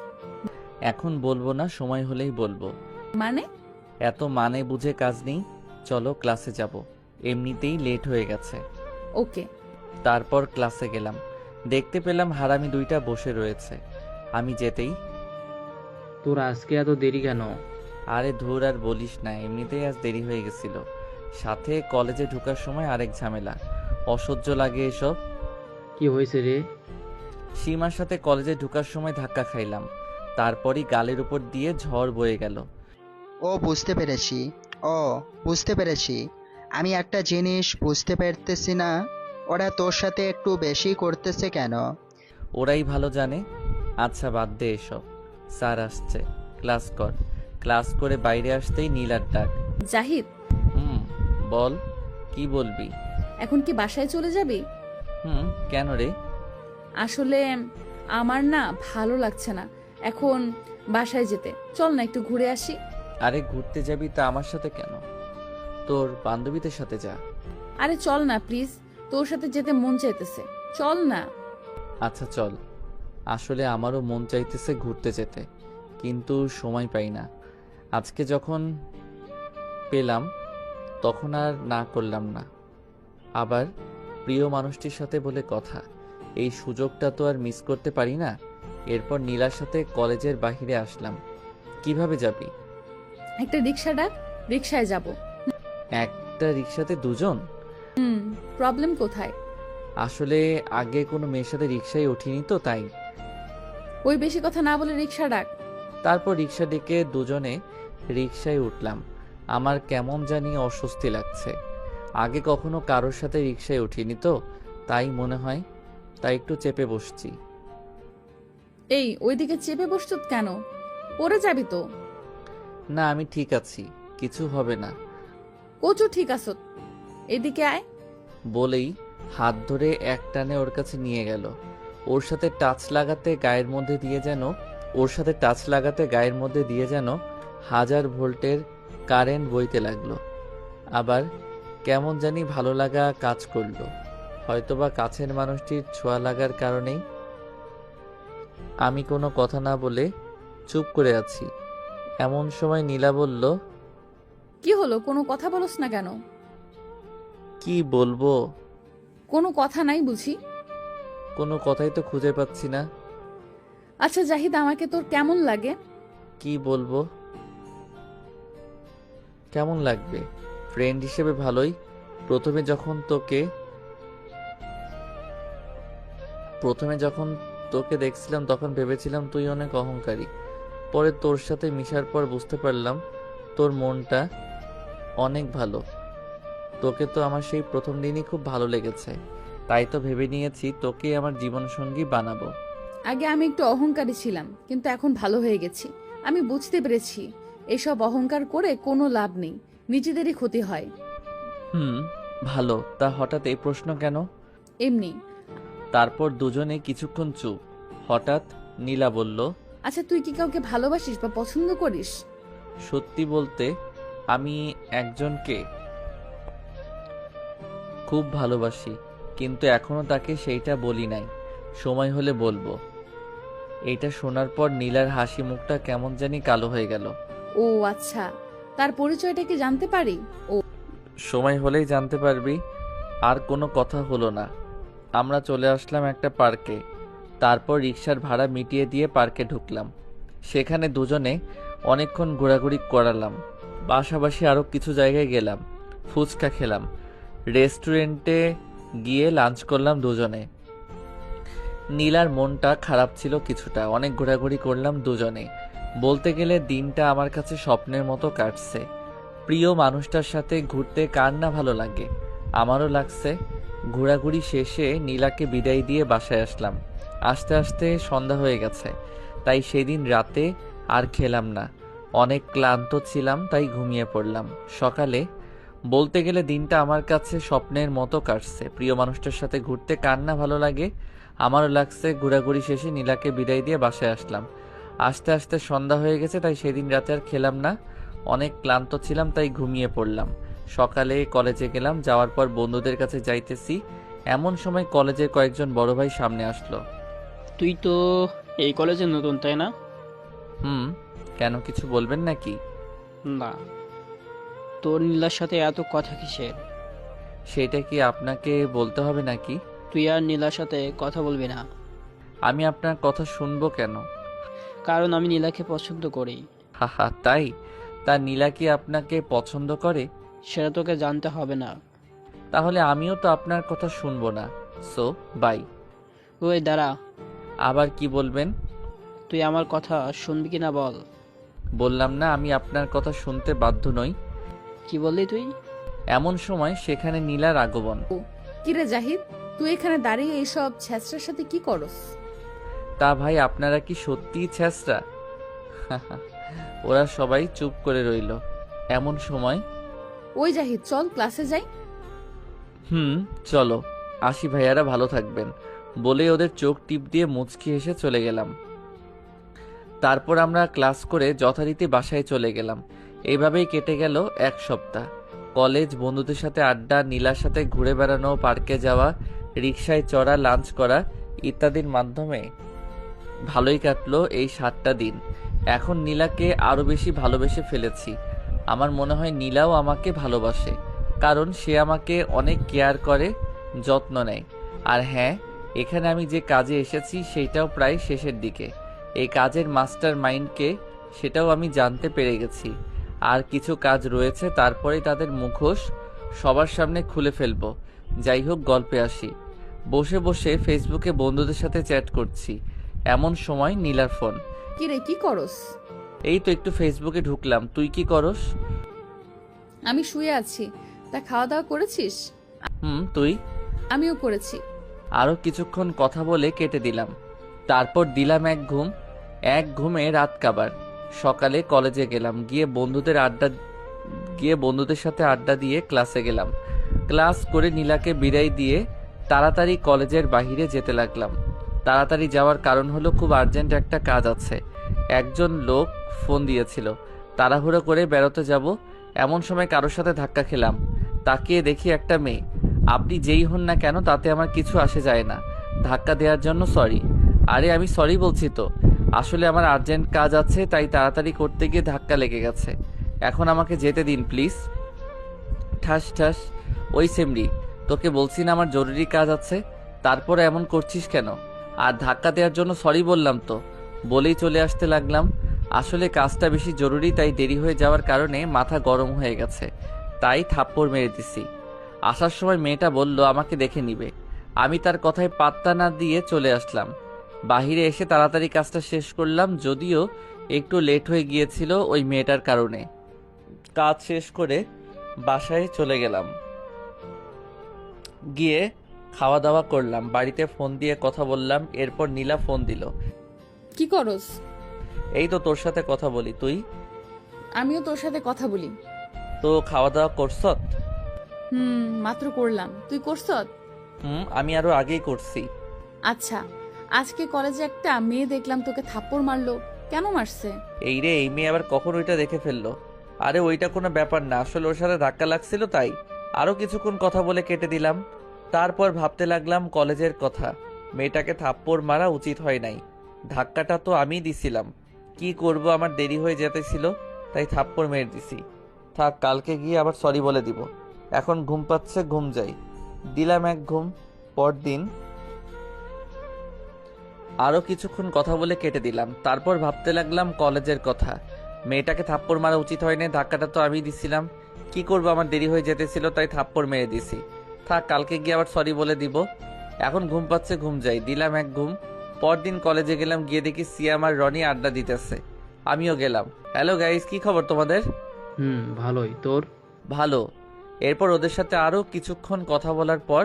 এখন বলবো না, সময় হলেই বলবো। মানে? এত মানে বুঝে কাজ নেই, চলো ক্লাসে যাব। এমনিতেই লেট হয়ে গেছে। ওকে। তারপর ক্লাসে গেলাম। দেখতে পেলাম হারামি দুইটা বসে রয়েছে। আমি যেতেই, তোর আজকে এত দেরি কেন? আরে ধুর আর বলিস না, এমনিতেই আজ দেরি হয়ে গেছিল। সাথে কলেজে ঢোকার সময় আরেক ঝামেলা। অসহ্য লাগে এসব। কি হয়েছে রে? সীমার সাথে কলেজে ঢোকার সময় ধাক্কা খাইলাম। তারপরই গালের উপর দিয়ে ঝড় বয়ে গেল। বুঝতে পেরেছি। আমি একটা জিনিস বুঝতে পারতেছি না, ওরা তোর সাথে একটু বেশি করতেছে কেন? ওরাই ভালো জানে। আচ্ছা বাদ দে এসব, স্যার আসছে, ক্লাস কর। ক্লাস করে বাইরে আসতেই নীলার ডাক। জাহিদ। বল, কি বলবি? এখন কি বাসায় চলে যাবি? কেন রে? আসলে আমার না ভালো লাগছে না এখন বাসায় যেতে। চল না একটু ঘুরে আসি। আরে ঘুরতে যাবি তা আমার সাথে কেন? তোর বান্ধবীদের সাথে যা। আরে চল না প্লিজ, তোর সাথে যেতে মন চাইতেছে, চল না। আচ্ছা চল। আসলে আমারও মন চাইতেছে ঘুরতে যেতে, কিন্তু সময় পাই না। আজকে যখন পেলাম তখন আর না করলাম না। আবার প্রিয় মানুষটির সাথে বলে কথা, এই সুযোগটা তো আর মিস করতে পারি না। এরপর নীলার সাথে কলেজের বাহিরে আসলাম। কিভাবে যাবি? একটা রিক্সা ডাক, রিক্সায় যাব। একটা রিক্সাতে দুজন? প্রবলেম কোথায়? আসলে আগে কোনো মেয়ের সাথে রিক্সায় উঠিনি তো, তাই। ওই বেশি কথা না বলে রিক্সা ডাক। তারপর রিক্সা ডেকে দুজনে রিক্সায় উঠলাম। আমার কেমন জানি অস্বস্তি লাগছে। আগে কখনো কারোর সাথে রিক্সায় উঠিনি তো, তাই মনে হয়, তাই একটু চেপে বসছি। এই ওইদিকে চেপে বসছ কেন? পড়ে যাবি তো। না, আমি ঠিক আছি, কিছু হবে না। কচু ঠিক আছো, এদিকে আয়। বলেই হাত ধরে এক টানে ওর কাছে নিয়ে গেল। ওর সাথে টাচ লাগাতে গায়ের মধ্যে দিয়ে যেন 1000 ভোল্টের কারেন্ট বইতে লাগলো। আবার কেমন জানি ভালো লাগা কাজ করলো, হয়তোবা কাছের মানুষটির ছোঁয়া লাগার কারণেই। আমি কোনো কথা না বলে চুপ করে আছি। এমন সময় নীলা বলল, কি হলো, কোনো কথা বলছ না কেন? কি বলবো? কোনো কথা নাই বুঝি? কোনো কথাই তো খুঁজে পাচ্ছি না। আচ্ছা জাহিদ, আমাকে তোর কেমন লাগে? কি বলবো? কেমন লাগবে? ফ্রেন্ড হিসেবে ভালোই। প্রথমে যখন তোকে দেখছিলাম তখন ভেবেছিলাম তুই অনেক অহংকারী। পরে তোর সাথে মিশার পর বুঝতে পারলাম তোর মনটা অনেক ভালো। তোকে তো আমার সেই প্রথম দিনই খুব ভালো লেগেছে, তাই তো ভেবে নিয়েছি তোকে আমার জীবনসঙ্গী বানাবো। আগে আমি একটু অহংকারী ছিলাম, কিন্তু এখন ভালো হয়ে গেছি। আমি বুঝতে পেরেছি এসব অহংকার করে কোনো লাভ নেই, নিজেদেরই ক্ষতি হয়। ভালো। তা হঠাৎ এই প্রশ্ন কেন? এমনি। তারপর দুজনে কিছুক্ষণ চুপ। হঠাৎ নীলা বলল, আচ্ছা তুই কি কাউকে ভালোবাসিস বা পছন্দ করিস? সত্যি বলতে আমি একজনকে খুব ভালোবাসি, কিন্তু এখনো তাকে সেইটা বলি নাই। সময় হলে বলবো। এইটা শোনার পর নীলার হাসি মুখটা কেমন জানি কালো হয়ে গেল। ও আচ্ছা, তার পরিচয়টা কি জানতে পারি? ও, সময় হলেই জানতে পারবি। আর কোনো কথা হলো না। আমরা চলে আসলাম একটা পার্কে। তারপর রিক্সার ভাড়া মিটিয়ে দিয়ে পার্কে ঢুকলাম। সেখানে দুজনে অনেকক্ষণ ঘোরাঘুরি করালাম। পাশাপাশি আরও কিছু জায়গায় গেলাম, ফুচকা খেলাম, রেস্টুরেন্টে গিয়ে লাঞ্চ করলাম দুজনে। নীলার মনটা খারাপ ছিল কিছুটা। অনেক ঘোরাঘুরি করলাম দুজনে। বলতে গেলে দিনটা আমার কাছে স্বপ্নের মতো কাটছে। প্রিয় মানুষটার সাথে ঘুরতে কার না ভালো লাগে? আমারও লাগছে। ঘোরাঘুরি শেষে নীলাকে বিদায় দিয়ে বাসায় আসলাম। আস্তে আস্তে সন্ধ্যা হয়ে গেছে, তাই সেদিন রাতে আর খেলাম না। অনেক ক্লান্ত ছিলাম, তাই ঘুমিয়ে পড়লাম। সকালে বলতে গেলে দিনটা আমার কাছে স্বপ্নের মতো কাটছে। প্রিয় মানুষটার সাথে ঘুরতে কার না ভালো লাগে? আমারও লাগছে। ঘোরাঘুরি শেষে নীলাকে বিদায় দিয়ে বাসায় আসলাম। আস্তে আস্তে সন্ধ্যা হয়ে গেছে, তাই সেদিন রাতে আর খেলাম না। অনেক ক্লান্ত ছিলাম, তাই ঘুমিয়ে পড়লাম। সকালে কলেজে গেলাম। যাওয়ার পর বন্ধুদের কাছে যাইতেছি, এমন সময় কলেজের কয়েকজন বড় ভাই সামনে আসলো। তুই তো এই কলেজে নতুন, তাই না? কেন, কিছু বলবেন নাকি? না, তোর নীলার সাথে এত কথা কিসের? সেটা কি আপনাকে বলতে হবে নাকি? তুই আর নীলার সাথে কথা বলবি না। আমি আপনার কথা শুনবো কেন? কারণ আমি নীলাকে পছন্দ করি। হাহা, তাই? তা নীলা কি আপনাকে পছন্দ করে? সেটা তোকে জানতে হবে না। তাহলে আমিও তো আপনার কথা শুনবো না। So bye. ওই দাঁড়া। আবার কি বলবেন? তুই আমার কথা শুনবি কিনা বল। বললাম না আমি আপনার কথা শুনতে বাধ্য নই। কি বললি তুই? এমন সময় সেখানে নীলার আগমন। কিরে জাহিদ, তুই এখানে দাঁড়িয়ে এইসব ছেঁচড়ার সাথে কি করস? তা ভাই, আপনারা কি সত্যিই ছেঁচড়া? ওরা সবাই চুপ করে রইল। এমন সময়, ওই জাহিদ চল ক্লাসে যাই। চলো। আসি ভাইয়ারা, ভালো থাকবেন বলে ওদের চোখ টিপ দিয়ে মুচকি হেসে চলে গেলাম। তারপর আমরা ক্লাস করে যথারীতি বাসায় চলে গেলাম। এইভাবেই কেটে গেল এক সপ্তাহ। কলেজ, বন্ধুদের সাথে আড্ডা, নীলার সাথে ঘুরে বেড়ানো, পার্কে যাওয়া, রিকশায় চড়া, লাঞ্চ করা ইত্যাদির মাধ্যমে ভালোই কাটলো এই 7টা দিন। এখন নীলাকে আরও বেশি ভালোবেসে ফেলেছি। আমার মনে হয় নীলাও আমাকে ভালোবাসে, কারণ সে আমাকে অনেক কেয়ার করে, যত্ন নেয়। আর হ্যাঁ, এখানে আমি যে কাজে এসেছি সেইটাও প্রায় শেষের দিকে। এই কাজের মাস্টার মাইন্ডকে সেটাও আমি জানতে পেরে গেছি। আর কিছু কাজ রয়েছে, তারপরেই তাদের মুখোশ সবার সামনে খুলে ফেলবো। যাই হোক, গল্পে আসি। বসে বসে ফেসবুকে বন্ধুদের সাথে চ্যাট করছি, এমন সময় নীলার ফোন। কি রে, কি করস? এই তো একটু ফেসবুকে ঢুকলাম, তুই কি করস? আমি শুয়ে আছি। তা খাওয়া দাওয়া করেছিস? তুই? আমিও করেছি। আরো কিছুক্ষণ কথা বলে কেটে দিলাম। তারপর দিলাম এক ঘুমে রাত কাবার। সকালে কলেজে গেলাম, গিয়ে বন্ধুদের সাথে আড্ডা দিয়ে ক্লাসে গেলাম। ক্লাস করে নীলাকে বিদায় দিয়ে তাড়াতাড়ি কলেজের বাইরে যেতে লাগলাম। তাড়াতাড়ি যাওয়ার কারণ হলো খুব আর্জেন্ট একটা কাজ আছে। একজন লোক ফোন দিয়েছিল, তাড়াহুড়ো করে বেরোতে যাব, এমন সময় কারোর সাথে ধাক্কা খেলাম। তাকিয়ে দেখি একটা মেয়ে। আপনি যেই হন না কেন তাতে আমার কিছু আসে যায় না। ধাক্কা দেওয়ার জন্য সরি। আরে আমি সরি বলছি তো, আসলে আমার আর্জেন্ট কাজ আছে, তাই তাড়াতাড়ি করতে গিয়ে ধাক্কা লেগে গেছে। এখন আমাকে যেতে দিন প্লিজ। ঠাস ঠাস। ওই সেমরি, তোকে বলছি না আমার জরুরি কাজ আছে, তারপরে এমন করছিস কেন? আর ধাক্কা দেওয়ার জন্য সরি বললাম তো, বলেই চলে আসতে লাগলাম। আসলে কাজটা বেশি জরুরি, তাই দেরি হয়ে যাওয়ার কারণে মাথা গরম হয়ে গেছে, তাই থাপ্পড় মেরে দিছি। আসার সময় মেয়েটা বলল আমাকে দেখে নিবে। আমি তার কথায় পাত্তা না দিয়ে চলে আসলাম। বাহিরে এসে তাড়াতাড়ি কাজটা শেষ করলাম, যদিও একটু লেট হয়ে গিয়েছিল ওই মেয়েটার কারণে। কাজ শেষ করে বাসায় চলে গেলাম, গিয়ে খাওয়া দাওয়া করলাম, বাড়িতে ফোন দিয়ে কথা বললাম। এরপর নীলা ফোন দিল। কি করস? এই তো তোর সাথে কথা বলি, তুই? আমিও তোর সাথে কথা বলি। তো খাওয়া দাওয়া করছত? মাত্র করলাম, তুই করছত? আমি আরো আগেই করছি। আচ্ছা, আজকে কলেজে একটা মেয়ে দেখলাম তোকে থাপ্পড় মারলো, কেন মারছে? এই রে, এই মেয়ে আবার কখন ওইটা দেখে ফেললো? আরে ওইটা কোনো ব্যাপার না, আসলে ওর সাথে ধাক্কা লাগছিল, তাই আরো কিছুক্ষণ কথা বলে কেটে দিলাম। তারপর ভাবতে লাগলাম কলেজের কথা। মেয়েটাকে থাপ্পড় মারা উচিত হয় নাই, ধাক্কাটা তো আমিই দিছিলাম। কি করব, আমার দেরি হয়ে যেতেছিল, তাই থাপ্পড় মেরে দিছি। থাক, কালকে গিয়ে আবার সরি বলে দিব। এখন ঘুম পাচ্ছে, ঘুম যাই। দিলাম এক ঘুম। পরদিন আরো কিছুক্ষণ কথা বলে কেটে দিলাম। তারপর ভাবতে লাগলাম কলেজের কথা। মেয়েটাকে থাপ্পড় মারা উচিত হয়নি, ধাক্কাটা তো আমি দিছিলাম। কি করব, আমার দেরি হয়ে যেতেছিল, তাই থাপ্পড় মেরে দিছি। থাক, কালকে গিয়ে আবার সরি বলে দিব। এখন ঘুম পাচ্ছে, ঘুম যাই। দিলাম এক ঘুম। পরদিন কলেজে গেলাম, গিয়ে দেখি সিয়াম আর রনি আড্ডা দিতেছে, আমিও গেলাম। হ্যালো গাইস, কি খবর তোমাদের? ভালোই, তোর? ভালো। এরপর ওদের সাথে আরো কিছুক্ষণ কথা বলার পর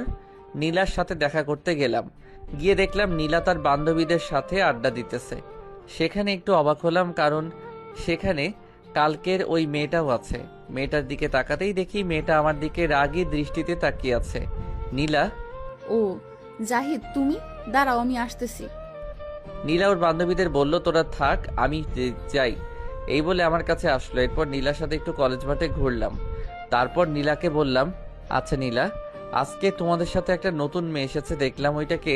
নীলার সাথে দেখা করতে গেলাম। গিয়ে দেখলাম নীলা তার বান্ধবীদের সাথে আড্ডা দিতেছে। সেখানে একটু অবাক হলাম, কারণ সেখানে কালকের ওই মেয়েটাও আছে। মেয়েটার দিকে তাকাতেই দেখি মেয়েটা আমার দিকে রাগী দৃষ্টিতে তাকিয়ে আছে। নীলা? ও জাহিদ, তুমি দাঁড়াও, আমি আসতেছি। নীলা ওর বান্ধবীদের বলল তোরা থাক, আমি যাই, এই বলে আমার কাছে আসলো। এরপর নীলার সাথে একটু কলেজ মাঠে ঘুরলাম। তারপর নীলাকে বললাম, আচ্ছা নীলা, আজকে তোমাদের সাথে একটা নতুন মেয়ে এসেছে দেখলাম, ওইটা কে?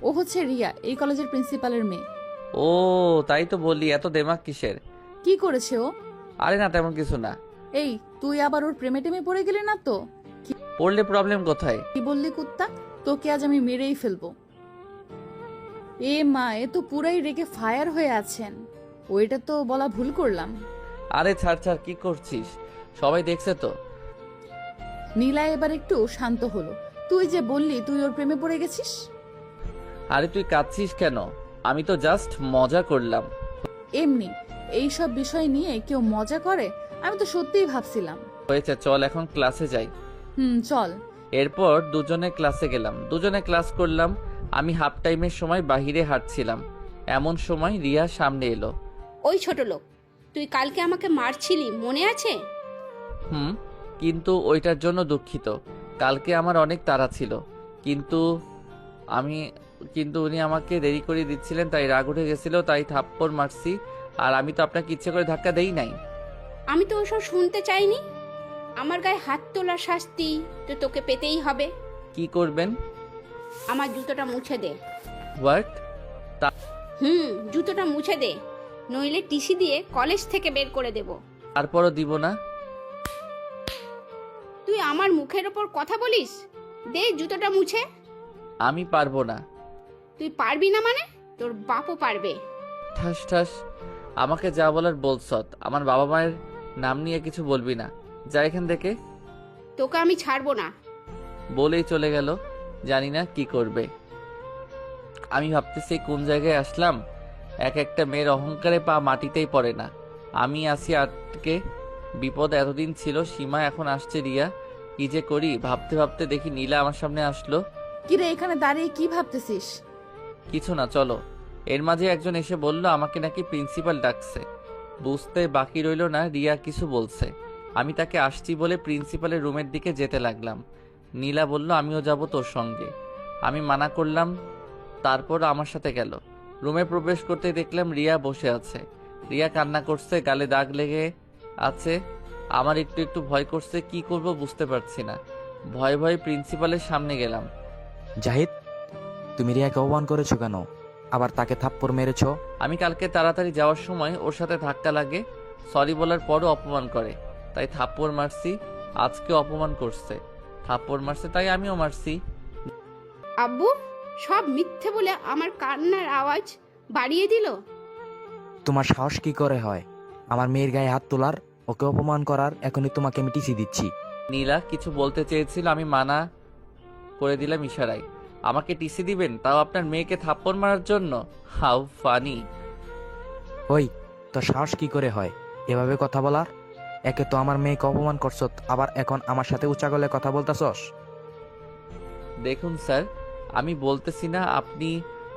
ও হচ্ছে রিয়া, এই কলেজের প্রিন্সিপালের মেয়ে। ও তাই তো বললি, এত দেমাগ কিসের? কি করেছে ও? আরে না, তেমন কিছু না। এই, তুই আবার ওর প্রেমে টেমে পড়ে গেলি না তো? পড়লে প্রবলেম কোথায়? কি বললি কুত্তা, তোকে আজ আমি মেরেই ফেলবো। এ মা, এ তো পুরাই রেগে ফায়ার হয়ে আছেন। ওইটা তো বলা ভুল করলাম। আরে ছাড় ছাড়, কি করছিস? সবাই দেখছে তো। নীলা এবার একটু শান্ত হলো। তুই যে বললি তুই ওর প্রেমে পড়ে গেছিস। আরে তুই কাঁদছিস কেন? আমি তো জাস্ট মজা করলাম। এমনি এইসব বিষয় নিয়ে কেউ মজা করে? আমি তো সত্যিই ভাবছিলাম। হয়েছে, চল এখন ক্লাসে যাই। চল। এরপর দুজনে ক্লাসে গেলাম, দুজনে ক্লাস করলাম। আমি হাফ টাইমের সময় বাহিরে হাঁটছিলাম, এমন সময় রিয়া সামনে এলো। ওই ছোট লোক, তুই কালকে আমাকে মারছিলি, মনে আছে? কিন্তু ওইটার জন্য দুঃখিত। কালকে আমার অনেক তাড়া ছিল, কিন্তু উনি আমাকে দেরি করে দিচ্ছিলেন, তাই রাগ উঠে গেছিল, তাই থাপ্পড় মারছি। আর আমি তো আপনাকে ইচ্ছে করে ধাক্কা দেই নাই। আমি তো ওসব শুনতে চাইনি। আমার গায়ে হাত তোলার শাস্তি তো তোকে পেতেই হবে। কি করবেন? আমার জুতোটা মুছে দে। হোয়াট? জুতোটা মুছে দে, নইলে টিসি দিয়ে কলেজ থেকে বের করে দেব। তারপরও দিব না। তুই আমার মুখের ওপর কথা বলিস? দে জুতোটা মুছে। আমি পারবো না। তুই পারবি না মানে? তোর বাপও পারবে। ঠাস ঠাস। আমাকে যা বলার বলছত, আমার বাবা মায়ের নাম নিয়ে কিছু বলবি না, যা এখান থেকে। তোকে আমি ছাড়বো না। বলেই চলে গেল। জানি না কি করবে। আমি ভাবতেছি কোন জায়গায় আসলাম। এক একটা মেয়ের অহংকারে পা মাটিতেই পড়ে না। আমি আসি আটকে, বিপদ এতদিন ছিল সীমা, এখন আসছে রিয়া। কি যে করি ভাবতে ভাবতে দেখি নীলা আমার সামনে আসলো। কিরে এখানে দাঁড়িয়ে কি ভাবতেছিস? কিছু না, চলো। এর মাঝে একজন এসে বলল আমাকে নাকি প্রিন্সিপাল ডাকছে। বুঝতে বাকি রইল না রিয়া কিছু বলছে। আমি তাকে আসছি বলে প্রিন্সিপালের রুমের দিকে যেতে লাগলাম। নীলা বলল আমিও যাব তোর সঙ্গে। আমি মানা করলাম, তারপর আমার সাথে গেল। রুমে প্রবেশ করতে দেখলাম রিয়া বসে আছে। রিয়া কান্না করছে, গালে দাগ লেগে আছে। আমার একটু একটু ভয় করছে, কি করব বুঝতে পারছি না। ভয়ে ভয়ে প্রিন্সিপালের সামনে গেলাম। জাহিদ, তুমি রিয়াকে অপমান করেছো কেন? আবার তাকে থাপ্পড় মেরেছো? আমি কালকে তাড়াতাড়ি যাওয়ার সময় ওর সাথে ধাক্কা লাগে, সরি বলার পরও অপমান করে, তাই থাপ্পড় মারছি। আজকে অপমান করছে, থাপ্পড় মারছে, তাই আমিও মারছি। আব্বু সব মিথ্যে বলে আমার কান্নার আওয়াজ বাড়িয়ে দিল। তোমার সাহস কি করে হয় আমার মেয়ের গায়ে হাত তোলার, ওকে অপমান করার? এখনই তোমাকে আমি টিসি দিচ্ছি। নীলা কিছু বলতে চেয়েছিল, আমি মানা করে দিলাম ইশারায়। আমাকে টিসি দিবেন, তাও আপনার মেয়েকে থাপ্পড় মারার জন্য? How funny. ওই, তোর সাহস কি করে হয় এভাবে কথা বলার? একে তো আমার মেয়েকে অপমান করছো, আবার এখন আমার সাথে উঁচা গলায় কথা বলতাছস। দেখুন স্যার, আমি বলতেছি না আপনি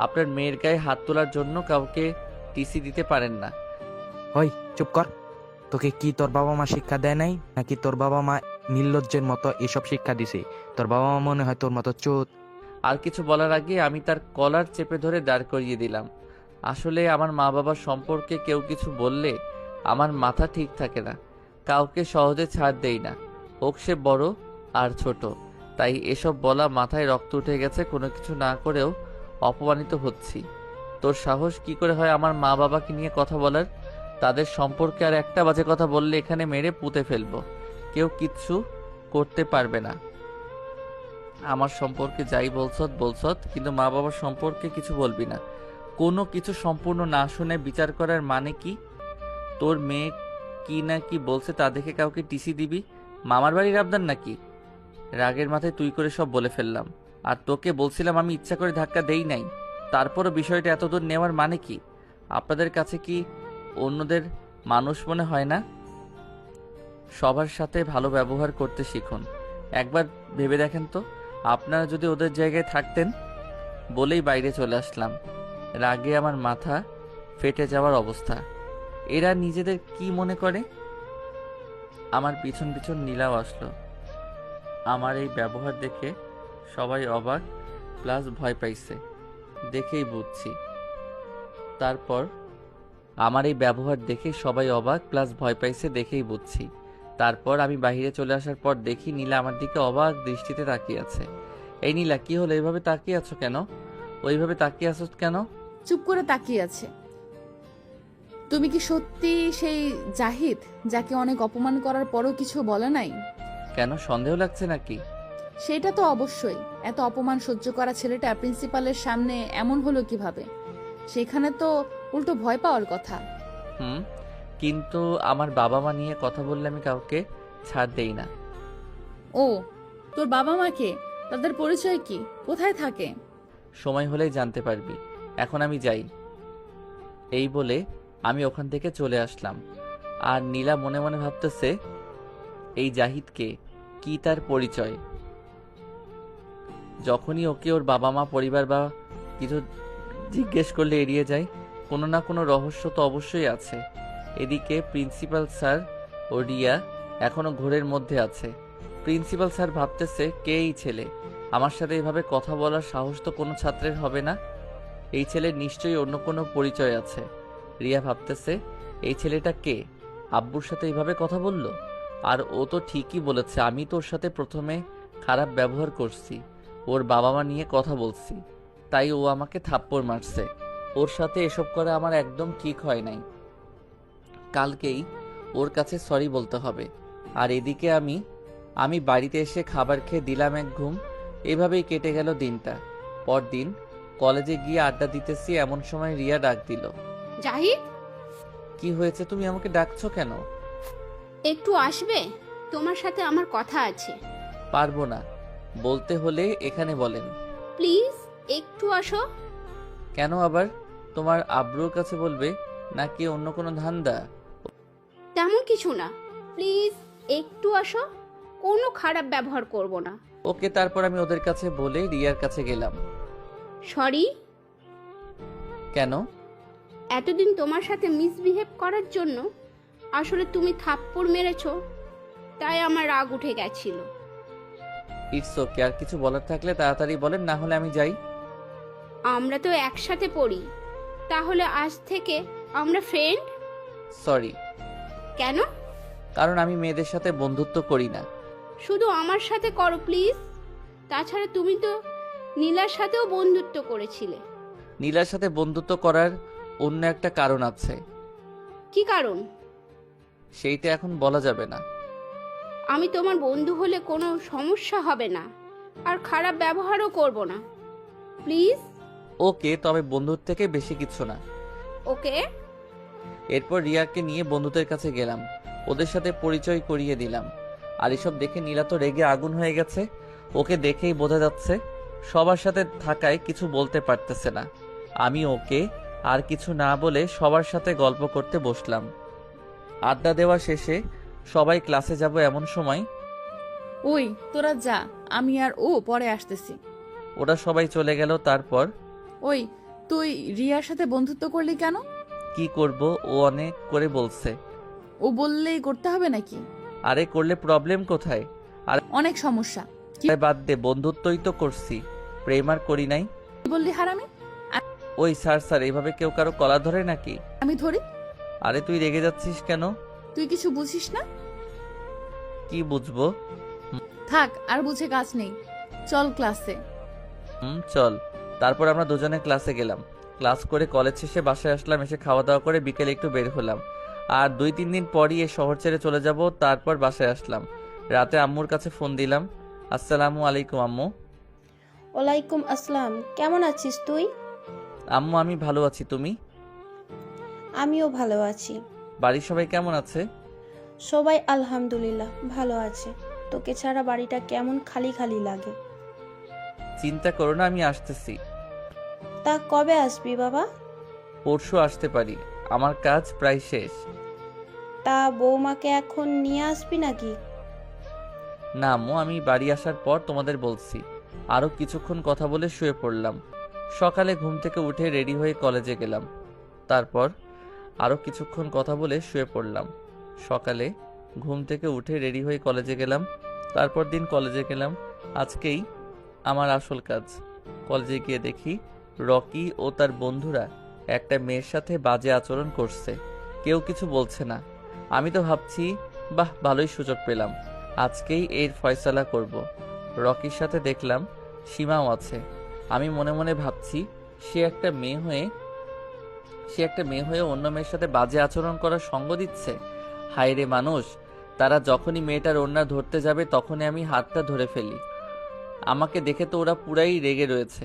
আপনার মেয়ের গায়ে হাত তোলার জন্য কাউকে টিসি দিতে পারেন না। ওই চুপ কর। তোকে কি তোর বাবা মা শিক্ষা দেয় নাই, নাকি তোর বাবা মা নির্লজ্জের মতো এসব শিক্ষা দিছে? তোর বাবা মা মনে হয় তোর মতো চোদ। আর কিছু বলার আগে আমি তার কলার চেপে ধরে দাঁড় করিয়ে দিলাম। আসলে আমার মা বাবার সম্পর্কে কেউ কিছু বললে আমার মাথা ঠিক থাকে না, কাউকে সহজে ছাড় দেই না, হোক সে বড় আর ছোট। তাই এসব বলা মাথায় রক্ত উঠে গেছে, কোনো কিছু না করেও অপমানিত হচ্ছি। তোর সাহস কি করে হয় আমার মা বাবাকে নিয়ে কথা বলার? তাদের সম্পর্কে আর একটা বাজে কথা বললে এখানে মেরে পুঁতে ফেলবো, কেউ কিচ্ছু করতে পারবে না। আমার সম্পর্কে যাই বলছত, কিন্তু মা বাবার সম্পর্কে কিছু বলবি না। কোনো কিছু সম্পূর্ণ না শুনে বিচার করার মানে কি? তোর মেয়ে কি না কি বলছে তা দেখে কাউকে টিসি দিবি? মামার বাড়ির আবদার নাকি? রাগের মাথায় তুই করে সব বলে ফেললাম। আর তোকে বলছিলাম আমি ইচ্ছা করে ধাক্কা দেই নাই। তারপরও বিষয়টা এতদূর নেওয়ার মানে কি? আপনাদের কাছে কি অন্যদের মানুষ মনে হয় না? সবার সাথে ভালো ব্যবহার করতে শিখুন। একবার ভেবে দেখেন তো, আপনারা যদি ওদের জায়গায় থাকতেন। বলেই বাইরে চলে আসলাম। রাগে আমার মাথা ফেটে যাওয়ার অবস্থা। এরা নিজেদের কি মনে করে? আমার পিছন পিছন নীলাও আসলো। আমার এই ব্যবহার দেখে সবাই অবাক প্লাস ভয় পাইছে, দেখেই বুঝছি। তারপর আমার এই ব্যবহার দেখে সবাই অবাক প্লাস ভয় পাইছে, দেখেই বুঝছি। তারপর আমি বাইরে চলে আসার পর দেখি নীলা আমার দিকে অবাক দৃষ্টিতে তাকিয়ে আছে। এই নীলা, কি হলো? এইভাবে তাকিয়ে আছো কেন? ওইভাবে তাকিয়ে আছো কেন? চুপ করে তাকিয়ে আছে। তুমি কি সত্যি সেই জাহিদ যাকে অনেক অপমান করার পরও কিছু বলে নাই? কেন, সন্দেহ লাগছে নাকি? সেটা তো অবশ্যই। এত অপমান সহ্য করা ছেলেটা প্রিন্সিপালের সামনে এমন হলো কিভাবে? সেখানে তো উল্টো ভয় পাওয়ার কথা। কিন্তু আমার বাবা মা নিয়ে কথা বললে আমি কাউকে ছাড় দেই না। ও, তোর বাবা মাকে? তাদের পরিচয় কি? কোথায় থাকে? সময় হলেই জানতে পারবি, এখন আমি যাই। এই বলে আমি ওখান থেকে চলে আসলাম। আর নীলা মনে মনে ভাবতেছে এই জাহিদকে, কি তার পরিচয়? যখনই ওকে ওর বাবা মা পরিবার বা কিছু জিজ্ঞেস করলে এড়িয়ে যায়। কোনো না কোনো রহস্য তো অবশ্যই আছে। এদিকে প্রিন্সিপাল স্যার ও রিয়া এখনো ঘোরের মধ্যে আছে। প্রিন্সিপাল স্যার ভাবতেছে কে এই ছেলে, আমার সাথে এভাবে কথা বলার সাহস তো কোনো ছাত্রের হবে না। এই ছেলের নিশ্চয়ই অন্য কোনো পরিচয় আছে। রিয়া ভাবতেছে এই ছেলেটা কে, আব্বুর সাথে এইভাবে কথা বলল। আর ও তো ঠিকই বলেছে, আমি তো ওর সাথে প্রথমে খারাপ ব্যবহার করছি, ওর বাবা মা নিয়ে কথা বলছি, তাই ও আমাকে থাপ্পড় মারছে। ওর সাথে এসব করা আমার একদম ঠিক হয় নাই। কালকেই ওর কাছে সরি বলতে হবে। আর এদিকে আমি বাড়িতে এসে খাবার খেয়ে দিলাম এক ঘুম। এভাবেই কেটে গেল দিনটা। পরদিন কলেজে গিয়ে আড্ডা দিতেছি, এমন সময় রিয়া ডাক দিল। জাহিদ, কি হয়েছে? তুমি আমাকে ডাকছো কেন? একটু আসবে? তোমার সাথে আমার কথা আছে। পারবো না, বলতে হলে এখানে বলেন। প্লিজ একটু আসো। কেন আবার? তোমার আব্রুর কাছে বলবে নাকি অন্য কোনো ধান্দা? তেমন কিছু না, প্লিজ একটু আসো, কোনো খারাপ ব্যবহার করব না। ওকে, তারপর আমি ওদের কাছে বলে রিয়ার কাছে গেলাম। সরি। কেন? এতদিন তোমার সাথে মিসবিহেভ করার জন্য। আসলে তুমি থাপ্পড় মেরেছো, তাই আমার রাগ উঠে গেছিল। ইটস ওকে, আর কিছু বলার থাকলে তাড়াতাড়ি বলেন, না হলে আমি যাই। আমরা তো একসাথে পড়ি, তাহলে আজ থেকে আমরা ফ্রেন্ড। সরি। কেন? কারণ আমি মেয়েদের সাথে বন্ধুত্ব করি না। শুধু আমার সাথে করো প্লিজ। তাছাড়া তুমি তো নীলার সাথেও বন্ধুত্ব করেছিলে। নীলার সাথে বন্ধুত্ব করার অন্য একটা কারণ আছে। কি কারণ? সেইটা এখন বলা যাবে না। আমি তোমার বন্ধু হলে কোনো সমস্যা হবে না, আর খারাপ ব্যবহারও করব না, প্লিজ। ওকে, তবে বন্ধুর থেকে বেশি কিছু না। ওকে। এরপর রিয়াকে নিয়ে বন্ধুদের কাছে গেলাম, ওদের সাথে পরিচয় করিয়ে দিলাম। আর এসব দেখে নীলা তো রেগে আগুন হয়ে গেছে। ওকে দেখেই বোঝা যাচ্ছে সবার সাথে থাকায় কিছু বলতে পারতেছে না। আমি ওকে আর কিছু না বলে সবার সাথে গল্প করতে বসলাম। আড্ডা দেওয়া শেষে সবাই ক্লাসে যাব এমন সময় ওই তোরা যা, আমি আর ও পরে আসতেছি। ওরা সবাই চলে গেল। তারপর ওই তুই রিয়ার সাথে বন্ধুত্ব করলি কেন? কি করব, ও অনেক করে বলছে। ও বললেই করতে হবে নাকি? আরে করলে প্রবলেম কোথায়? আর অনেক সমস্যা। আরে বাদ দে, বন্ধুত্বই তো করছি, প্রেম আর করি নাই। কি বললি হারামি? ওই স্যার এইভাবে কেউ কারো কলার ধরে নাকি? আমি ধরি? আরে তুই রেগে যাচ্ছিস কেন? তুই কিছু বুঝিস না? কি বুঝবো? থাক, আর বুঝে কাজ নেই, চল ক্লাসে। চল। তারপর আমরা দুজনে ক্লাসে গেলাম। ক্লাস করে কলেজ শেষে বাসায় আসলাম। এসে খাওয়া দাওয়া করে বিকেলে একটু বের হলাম। আর 2-3 দিন পরই এই শহর ছেড়ে চলে যাব। তারপর বাসায় আসলাম। রাতে আম্মুর কাছে ফোন দিলাম। আসসালামু আলাইকুম আম্মু। ওয়ালাইকুম আসসালাম। কেমন আছিস তুই? আম্মু আমি ভালো আছি, তুমি? আমিও ভালো আছি। বাড়ির সবাই কেমন আছে? সবাই আলহামদুলিল্লাহ ভালো আছে। তোকে ছাড়া বাড়িটা কেমন খালি খালি লাগে। চিন্তা করো না, আমি আসতেছি। তা কবে আসবি বাবা? পরশু আসতে পারি, আমার কাজ প্রায় শেষ। তা বৌমাকে এখন নিয়ে আসবি নাকি? না আম্মু, আমি বাড়ি আসার পর তোমাদের বলছি। আরও কিছুক্ষণ কথা বলে শুয়ে পড়লাম। সকালে ঘুম থেকে উঠে রেডি হয়ে কলেজে গেলাম। তারপর আরও কিছুক্ষণ কথা বলে শুয়ে পড়লাম। সকালে ঘুম থেকে উঠে রেডি হয়ে কলেজে গেলাম। তারপর দিন কলেজে গেলাম। আজকেই আমার আসল কাজ। কলেজে গিয়ে দেখি রকি ও তার বন্ধুরা একটা মেয়ের সাথে বাজে আচরণ করছে। কেউ কিছু বলছে না। আমি তো ভাবছি, বাহ, ভালোই সুযোগ পেলাম, আজকেই এর ফয়সালা করব। রকির সাথে দেখলাম সীমাও আছে। আমি মনে মনে ভাবছি, সে একটা মেয়ে হয়ে অন্য মেয়ের সাথে বাজে আচরণ করার সঙ্গ দিচ্ছে। হায় রে মানুষ, তারা যখনই মেয়েটার ওড়না ধরতে যাবে তখনই আমি হাতটা ধরে ফেলি। আমাকে দেখে তো ওরা পুরাই রেগে রয়েছে।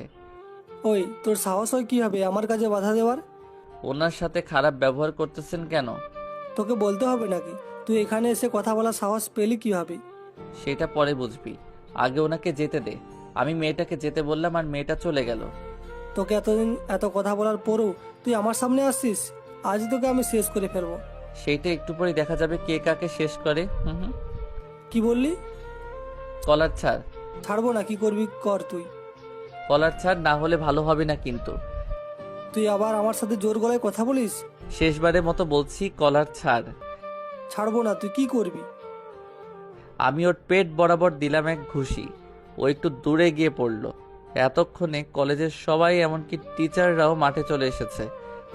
ওই তোর সাহস হয় কিভাবে আমার কাজে বাধা দেওয়ার? ওনার সাথে খারাপ ব্যবহার করতেছেন কেন? তোকে বলতে হবে নাকি? তুই এখানে এসে কথা বলার সাহস পেলি কিভাবে? সেটা পরে বুঝবি, আগে ওনাকে যেতে দে। আমি মেয়েটাকে যেতে বললাম আর মেয়েটা চলে গেল। তোকে এতদিন এত কথা বলার পরও তুই আমার সামনে আসছিস? আজ তোকে আমি শেষ করে ফেলবো। সেইটা একটু পরে দেখা যাবে কে কাকে শেষ করে। কি বললি? কলার ছাড়। ছাড়বো না, কি করবি কর তুই। কলার ছাড়, না হলে ভালো হবে না কিন্তু। তুই আবার আমার সাথে জোর গলায় কথা বলিস? শেষবারের মতো বলছি, কলার ছাড়। ছাড়বো না, তুই কি করবি? আমি ওর পেট বরাবর দিলাম এক ঘুষি। ও একটু দূরে গিয়ে পড়ল। এতক্ষণে কলেজের সবাই, এমনকি টিচাররাও মাঠে চলে এসেছে।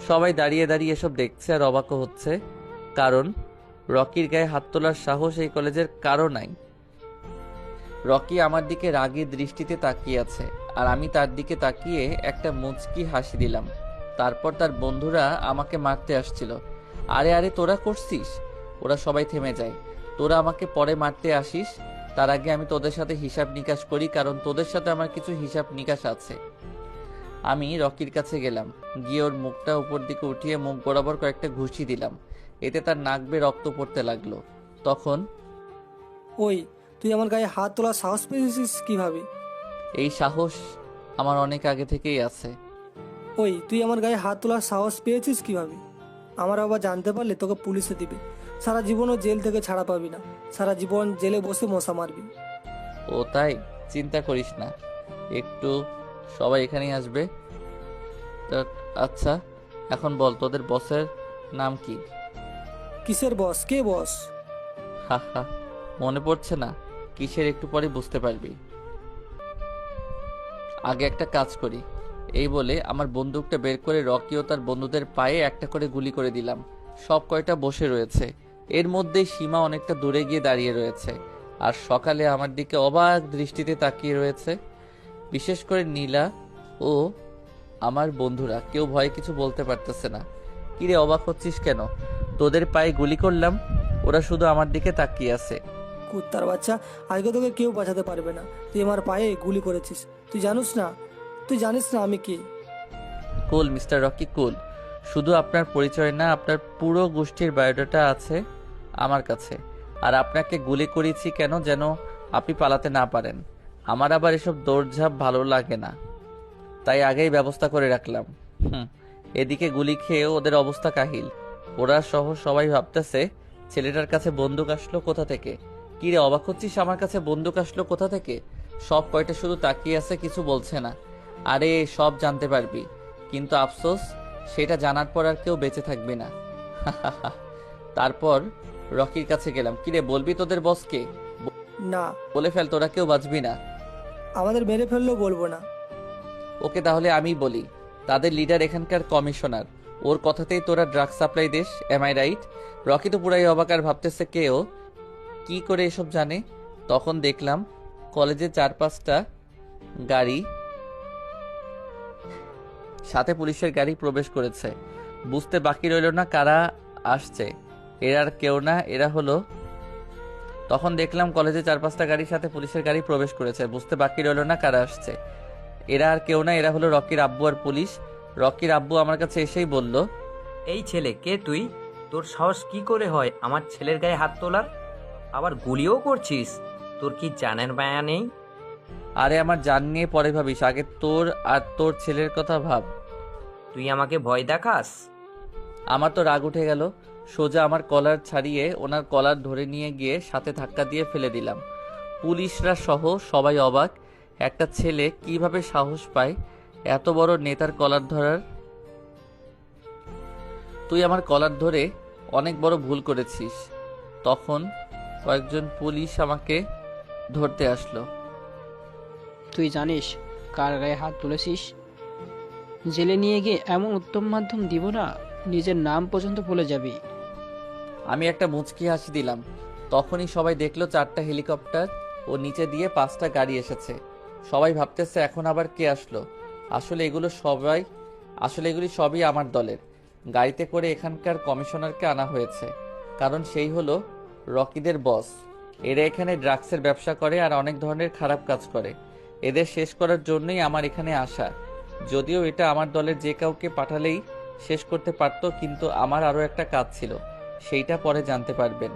সবাই দাঁড়িয়ে দাঁড়িয়ে এসব দেখছে আর অবাকও হচ্ছে, কারণ রকির গায়ে হাত তোলার সাহস এই কলেজের কারো নাই। রকি আমার দিকে রাগী দৃষ্টিতে তাকিয়ে আছে, আর আমি তার দিকে তাকিয়ে একটা মুচকি হাসি দিলাম। তারপর তার বন্ধুরা আমাকে মারতে আসছিল। আরে আরে তোরা করছিস? ওরা সবাই থেমে যায়। তোরা আমাকে পরে মারতে আসিস, তার আগে আমি তোদের সাথে হিসাব নিকাশ করি, কারণ তোদের সাথে আমার কিছু হিসাব নিকাশ আছে। আমি রকির কাছে গেলাম, গিয়ে ওর মুখটা উপর দিকে উঠিয়ে মুখ বরাবর কয়েকটা ঘুষি দিলাম। এতে তার নাক বেয়ে রক্ত পড়তে লাগলো। তখন ওই তুই আমার গায়ে হাত তোলার সাহস পেয়েছিস কিভাবে? এই সাহস আমার অনেক আগে থেকেই আছে। ওই তুই আমার গায়ে হাত তোলার সাহস পেয়েছিস কিভাবে? আমার বাবা জানতে পারলে তোকে পুলিশে দিবে, সারা জীবনও জেল থেকে ছাড়া পাবি না, সারা জীবন জেলে বসে মশা মারবি। ও তাই? চিন্তা করিস না, একটু সবাই এখানেই আসবে। তা আচ্ছা, এখন বল তোদের বসের নাম কি? কিসের বস? কে বস? হা হা, মনে পড়ছে না? কিসের একটু পরে বুঝতে পারবি। আগে একটা কাজ করি। এই বলে আমার বন্দুকটা বের করে রকি ও তার বন্ধুদের পায়ে একটা করে গুলি করে দিলাম। সব কয়টা বসে রয়েছে। এর মধ্যেই সীমা অনেকটা দূরে গিয়ে দাঁড়িয়ে রয়েছে আর সকালে আমার দিকে অবাক দৃষ্টিতে তাকিয়ে রয়েছে। বিশেষ করে নীলা ও আমার বন্ধুরা কেউ ভয়ে কিছু বলতে পারতেছে না। কিরে অবাক হচ্ছিস কেন? তোদের পায়ে গুলি করলাম, ওরা শুধু আমার দিকে তাকিয়ে আছে। কুত্তার বাচ্চা, আজকে তোকে কেউ বাঁচাতে পারবে না। তুই আমার পায়ে গুলি করেছিস, তুই জানিস না? তুই জানিস না আমি কে? কুল মিস্টার রকি, কুল। শুধু আপনার পরিচয় না, আপনার পুরো গোষ্ঠীর বায়োডাটা আছে আমার কাছে। আর আপনাকে গুলি করেছি কেন? যেন আপনি পালাতে না পারেন। আমার আবার এসব দৌড়ঝাঁপ ভালো লাগে না, তাই আগেই ব্যবস্থা করে রাখলাম। এদিকে গুলি খেয়ে ওদের অবস্থা কাহিল। ওরা সহ সবাই ভাবতেছে ছেলেটার কাছে বন্দুক আসলো কোথা থেকে। কি রে অবাক হচ্ছিস? আমার কাছে বন্দুক আসলো কোথা থেকে? সব কয়টা শুধু তাকিয়ে আছে, কিছু বলছে না। আরে সব জানতে পারবি, কিন্তু আফসোস সেটা জানার পর আর কেউ বেঁচে থাকবি না। তারপর রকির কাছে গেলাম। কিরে বলবি তোদের বসকে? না। বলে ফেল, তোরা কেউ বাঁচবি না। আমাদের মেরে ফেললেও বলবো না। ওকে, তাহলে আমি বলি। তাদের লিডার এখানকার কমিশনার, ওর কথাতেই তোরা ড্রাগ সাপ্লাই দিস, এম আই রাইট? রকি তো পুরাই অবাক আর ভাবতেছে কেউ কি করে এসব জানে। তখন দেখলাম কলেজে 4-5টা গাড়ি, সাথে পুলিশের গাড়ি প্রবেশ করেছে। বুঝতে বাকি রইল না কারা আসছে। এরা আর কেউ না, এরা হলো। তখন দেখলাম কলেজে 4-5টা গাড়ির সাথে পুলিশের গাড়ি প্রবেশ করেছে। বুঝতে বাকি রইল না কারা আসছে। এরা আর কেউ না, এরা হলো রকির আব্বু আর পুলিশ। রকির আব্বু আমার কাছে এসেই বলল, এই ছেলে কে তুই? তোর সাহস কি করে হয় আমার ছেলের গায়ে হাত তোলার? আবার গুলিও করছিস? তোর কি জানের মায়া নেই? আরে আমার জান নিয়ে পরে ভাবিস, আগে তোর আর তোর ছেলের কথা ভাব। তুই আমাকে ভয় দেখাস? আমার তো রাগ উঠে গেল। সোজা আমার কলার ছাড়িয়ে ওনার কলার ধরে নিয়ে গিয়ে সাথে ধাক্কা দিয়ে ফেলে দিলাম। পুলিশরা সহ সবাই অবাক, একটা ছেলে কিভাবে সাহস পায় এত বড় নেতার কলার ধরার। তুই আমার কলার ধরে অনেক বড় ভুল করেছিস। তখন কয়েকজন পুলিশ আমাকে ধরতে আসলো। তুই জানিস কার গায়ে হাত তুলেছিস? জেলে নিয়ে গিয়ে এমন উত্তম মাধ্যম দিব না, নিজের নাম পর্যন্ত ভুলে যাবি। আমি একটা মুচকি হাসি দিলাম। তখনই সবাই দেখলো 4টা হেলিকপ্টার ও নিচে দিয়ে 5টা গাড়ি এসেছে। সবাই ভাবতেছে এখন আবার কে আসলো। আসলে এগুলি সবই আমার দলের। গাড়িতে করে এখানকার কমিশনারকে আনা হয়েছে, কারণ সেই হলো রকিদের বস। এরা এখানে ড্রাগসের ব্যবসা করে আর অনেক ধরনের খারাপ কাজ করে। এদের শেষ করার জন্যই আমার এখানে আসা। যদিও এটা আমার দলের যে কাউকে পাঠালেই শেষ করতে পারতো, কিন্তু আমার আরও একটা কাজ ছিল, সেইটা পরে জানতে পারবেন।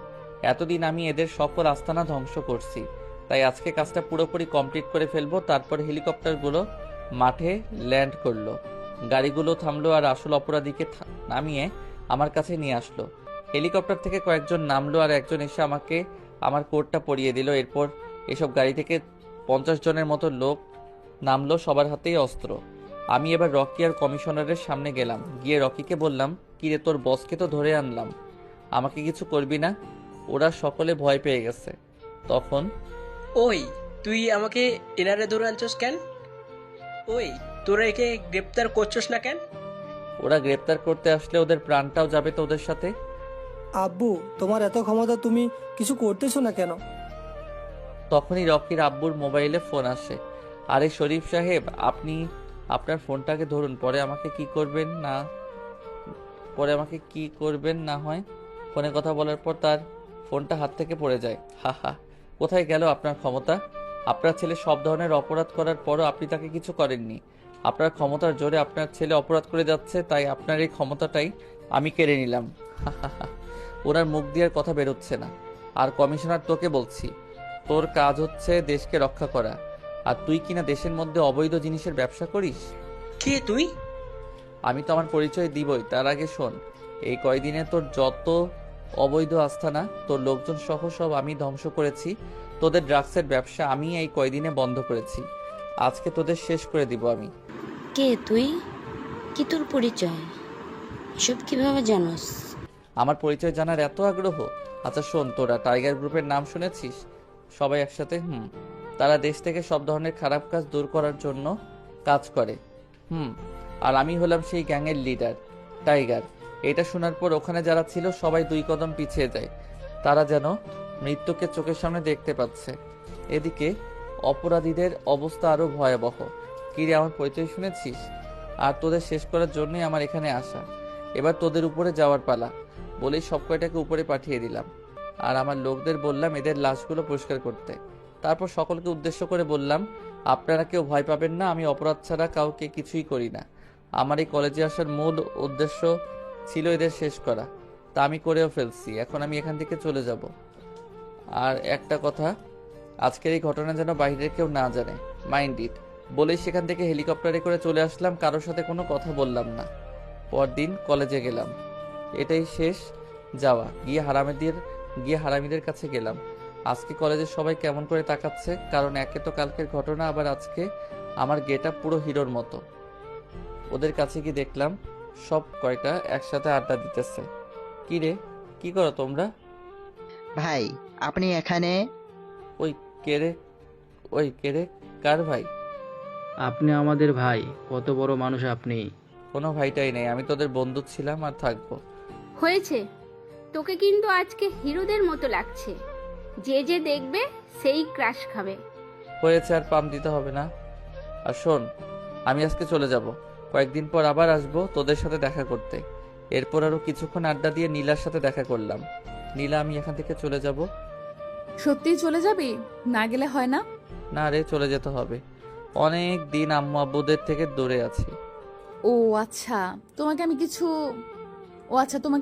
এতদিন আমি এদের সকল আস্তানা ধ্বংস করছি, তাই আজকে কাজটা পুরোপুরি কমপ্লিট করে ফেলবো। তারপর হেলিকপ্টারগুলো মাঠে ল্যান্ড করলো, গাড়িগুলো থামলো আর আসল অপরাধীকে নামিয়ে আমার কাছে নিয়ে আসলো। হেলিকপ্টার থেকে কয়েকজন নামলো আর একজন এসে আমাকে আমার কোটটা পরিয়ে দিল। এরপর এসব গাড়ি থেকে 50 জনের মতো লোক নামলো, সবার হাতেই অস্ত্র। আমি এবার রকি আর কমিশনারের সামনে গেলাম। গিয়ে রকিকে বললাম, কিরে তোর বসকে তো ধরে আনলাম, আমাকে কিছু করবি না? ওরা সকলে ভয় পেয়ে গেছে। তখন ওই তুই আমাকে এনারে ধরে আনছস কেন? ওই তোরা একে গ্রেপ্তার করছস না কেন? ওরা গ্রেপ্তার করতে আসলে ওদের প্রাণটাও যাবে তো ওদের সাথে। আব্বু, তোমার এত ক্ষমতা, তুমি কিছু করতেছো না কেন? তখনই রকির আব্বুর মোবাইলে ফোন আসে। আরে শরীফ সাহেব, আপনি আপনার ফোনটাকে ধরুন, পরে আমাকে কি করবেন না হয়। ফোনে কথা বলার পর তার ফোনটা হাত থেকে পড়ে যায়। হা হা, কোথায় গেল আপনার ক্ষমতা? আপনার ছেলে সব ধরনের অপরাধ করার পরও আপনি তাকে কিছু করেননি। আপনার ক্ষমতার জোরে আপনার ছেলে অপরাধ করে যাচ্ছে, তাই আপনার এই ক্ষমতাটাই আমি কেড়ে নিলাম। ওনার মুখ দিয়ে আর কথা বেরোচ্ছে না। আর কমিশনার, তোকে বলছি, তোর কাজ হচ্ছে দেশকে রক্ষা করা, আর তুই কিনা দেশের মধ্যে অবৈধ জিনিসের ব্যবসা করিস। কে তুই? আমি তো আমার পরিচয় দিবই, তার আগে শোন, এই কয়দিনে তোর যত অবৈধ আস্থানা, তোর লোকজন সহ সব আমি ধ্বংস করেছি। তোদের ড্রাগসের ব্যবসা আমি এই কয়দিনে বন্ধ করেছি। আজকে তোদের শেষ করে দিব আমি। কে তুই? কি তোর পরিচয়? এসব কিভাবে জানোস? আমার পরিচয় জানার এত আগ্রহ? আচ্ছা শোন, তোরা টাইগার গ্রুপের নাম শুনেছিস? সবাই একসাথে তারা দেশ থেকে সব ধরনের খারাপ কাজ দূর করার জন্য কাজ করে। আর আমি হলাম সেই গ্যাংয়ের লিডার, টাইগার। এটা শোনার পর ওখানে যারা ছিল সবাই 2 কদম পিছিয়ে যায়। তারা যেন মৃত্যুকে চোখের সামনে দেখতে পাচ্ছে। এদিকে অপরাধীদের অবস্থা আরো ভয়াবহ। কিরে, আমার পরিচয় শুনেছিস? আর তোদের শেষ করার জন্যই আমার এখানে আসা। এবার তোদের উপরে যাওয়ার পালা। বলেই সব কয়টাকে উপরে পাঠিয়ে দিলাম। আর আমার লোকদের বললাম এদের লাশগুলো পরিষ্কার করতে। তারপর সকলকে উদ্দেশ্য করে বললাম, আপনারা কেউ ভয় পাবেন না, আমি অপরাধ ছাড়া কাউকে কিছুই করি না। আমার এই কলেজে আসার মূল উদ্দেশ্য ছিল এদের শেষ করা। তা আমি করেও ফেলছি। এখন আমি এখান থেকে চলে যাব। আর একটা কথা, আজকের এই ঘটনা যেন বাইরের কেউ না জানে, মাইন্ড ইট। বলেই সেখান থেকে হেলিকপ্টারে করে চলে আসলাম, কারোর সাথে কোনো কথা বললাম না। পরদিন কলেজে গেলাম। এটাই শেষ যাওয়া। গিয়ে হারামিদের কাছে গেলাম। আজকে কলেজের সবাই কেমন করে তাকাচ্ছে, কারণ একে তো কালকের ঘটনা, আবার আজকে আমার গেটআপ পুরো হিরোর মতো। ওদের কাছে গিয়ে দেখলাম সব কয়টা একসাথে আড্ডা দিতেছে। কি রে, কি করো তোমরা? ভাই আপনি এখানে? ওই কেরে কার ভাই? আপনি আমাদের ভাই। কত বড় মানুষ আপনি। কোনো ভাইটাই নেই, আমি তোদের বন্ধু ছিলাম আর থাকবো। হয়েছে, তোকে কিন্তু আজকে হিরোদের মতো লাগছে। যে যে দেখবে সেই ক্রাশ খাবে। হয়েছে, আর পাম দিতে হবে না। আর শোন, আমি আজকে চলে যাব। কয়েকদিন পর আবার আসবো তোদের সাথে দেখা করতে। এরপর আরো কিছুক্ষণ আড্ডা দিয়ে নীলার সাথে দেখা করলাম। নীলা, আমি এখান থেকে চলে যাব। সত্যিই চলে যাবি? না গেলে হয় না? না রে, চলে যেতে হবে। অনেক দিন আম্মু আব্বুদের থেকে দূরে আছি। ও আচ্ছা, তোমাকে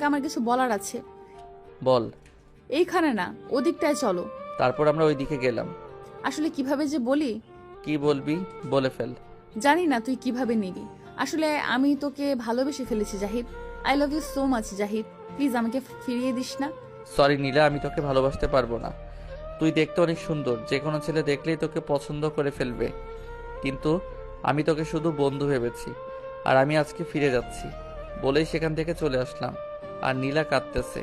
আমার কিছু বলার আছে। বল। এইখানে না, ওদিকটায় চলো। তারপর আমরা ওই দিকে গেলাম। আসলে কিভাবে যে বলি। কি বলবি বলে ফেল। জানি না তুই কিভাবে নিবি। আসলে আমি তোকে ভালোবেসে ফেলেছি Zahid. I love you so much Zahid, please আমাকে ফিরিয়ে দিস না। সরি নীলা, আমি তোকে ভালোবাসতে পারবো না। তুই দেখতে অনেক সুন্দর, যে কোনো ছেলে দেখলেই তোকে পছন্দ করে ফেলবে। কিন্তু আমি তোকে শুধু বন্ধু ভেবেছি। আর আমি আজকে ফিরে যাচ্ছি। বলেই সেখান থেকে চলে আসলাম। আর নীলা কাঁদতেছে।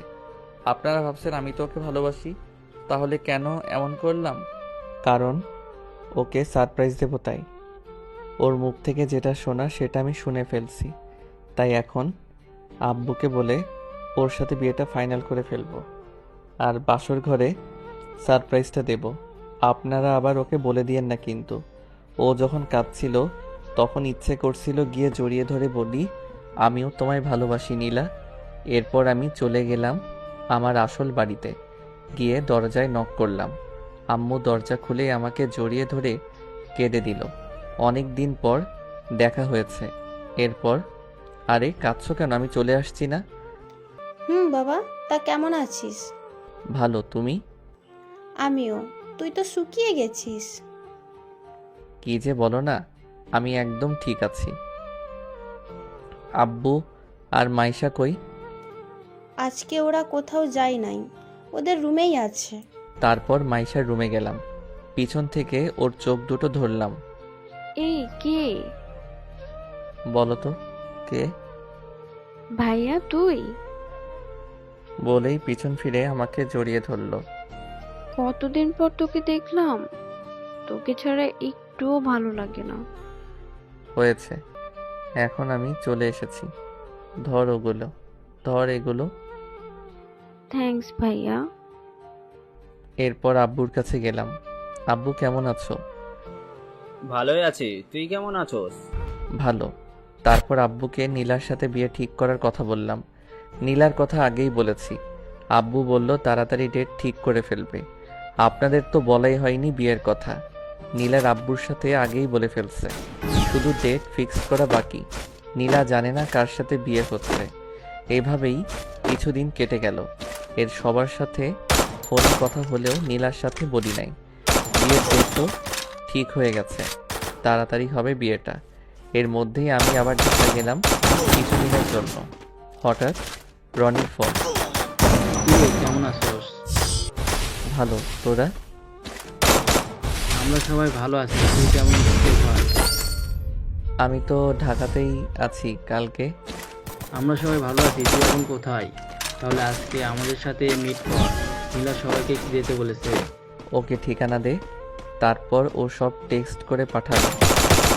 আপনারা ভাবছেন আমি তোকে ভালোবাসি, তাহলে কেন এমন করলাম? কারণ ওকে সারপ্রাইজ দেব, তাই। ওর মুখ থেকে যেটা শোনা সেটা আমি শুনে ফেলছি। তাই এখন আব্বুকে বলে ওর সাথে বিয়েটা ফাইনাল করে ফেলবো। আর বাসর ঘরে সারপ্রাইজটা দেব। আপনারা আবার ওকে বলে দিয়েন না কিন্তু। ও যখন কাঁদছিল তখন ইচ্ছে করছিল গিয়ে জড়িয়ে ধরে বলি, আমিও তোমায় ভালোবাসি নীলা। এরপর আমি চলে গেলাম আমার আসল বাড়িতে। গিয়ে দরজায় নক করলাম। আম্মু দরজা খুলে আমাকে জড়িয়ে ধরে কেঁদে দিল। অনেক দিন পর দেখা হয়েছে। এরপর, আরে কাঁদছো কেন? আমি চলে আসছি না? বাবা, তা কেমন আছিস? ভালো, তুমি? আমিও। তুই তো শুকিয়ে গেছিস। কি যে বলো না, আমি একদম ঠিক আছি। আব্বু আর মাইশা কই? আজকে ওরা কোথাও যায় নাই, ওদের রুমেই আছে। তারপর মাইশার রুমে গেলাম। পিছন থেকে ওর চোখ দুটো ধরলাম। এই কে? বলো তো কে? ভাইয়া তুই? বলেই পিছন ফিরে আমাকে জড়িয়ে ধরলো। কতদিন পর তোকে দেখলাম, তোকে ছাড়া একটুও ভালো লাগে না। হয়েছে, এখন আমি চলে এসেছি। ধর ওগুলো, ধর এগুলো। থ্যাঙ্কস ভাইয়া। এরপর আব্বুর কাছে গেলাম। আব্বু কেমন আছো? ভালোই আছি, তুই কেমন আছোস? ভালো। তারপর আব্বুকে নীলার সাথে বিয়ে ঠিক করার কথা বললাম। নীলার কথা আগেই বলেছি। আব্বু বলল তাড়াতাড়ি ডেট ঠিক করে ফেলবে। আপনাদের তো বলাই হয়নি বিয়ের কথা। নীলার আব্বুর সাথে আগেই বলে ফেলছে, শুধু ডেট ফিক্স করা বাকি। নীলা জানে না কার সাথে বিয়ে হচ্ছে। এভাবেই কিছুদিন কেটে গেল। এর সবার সাথে ফোনে কথা হলেও নীলার সাথে বলি নাই। বিয়ের ডেট তো ঠিক হয়ে গেছে, তাড়াতাড়ি হবে বিয়েটা। এর মধ্যেই আমি আবার ঢাকা গেলাম কিছুদিনের জন্য। হঠাৎ রনির ফোন। কিরে, কেমন আছোস? ভালো, তোরা? আমরা সবাই ভালো আছি, তুই কেমন আছিস ভাই? আমি তো ঢাকাতেই আছি। কালকে আমরা সবাই ভালো আছি, তুই এখন কোথায়? তাহলে আজকে আমাদের সাথে মিট কর। নীলা সবাইকে যেতে বলেছে। ওকে ঠিকানা দে, তারপর ও সব টেক্সট করে পাঠাবে।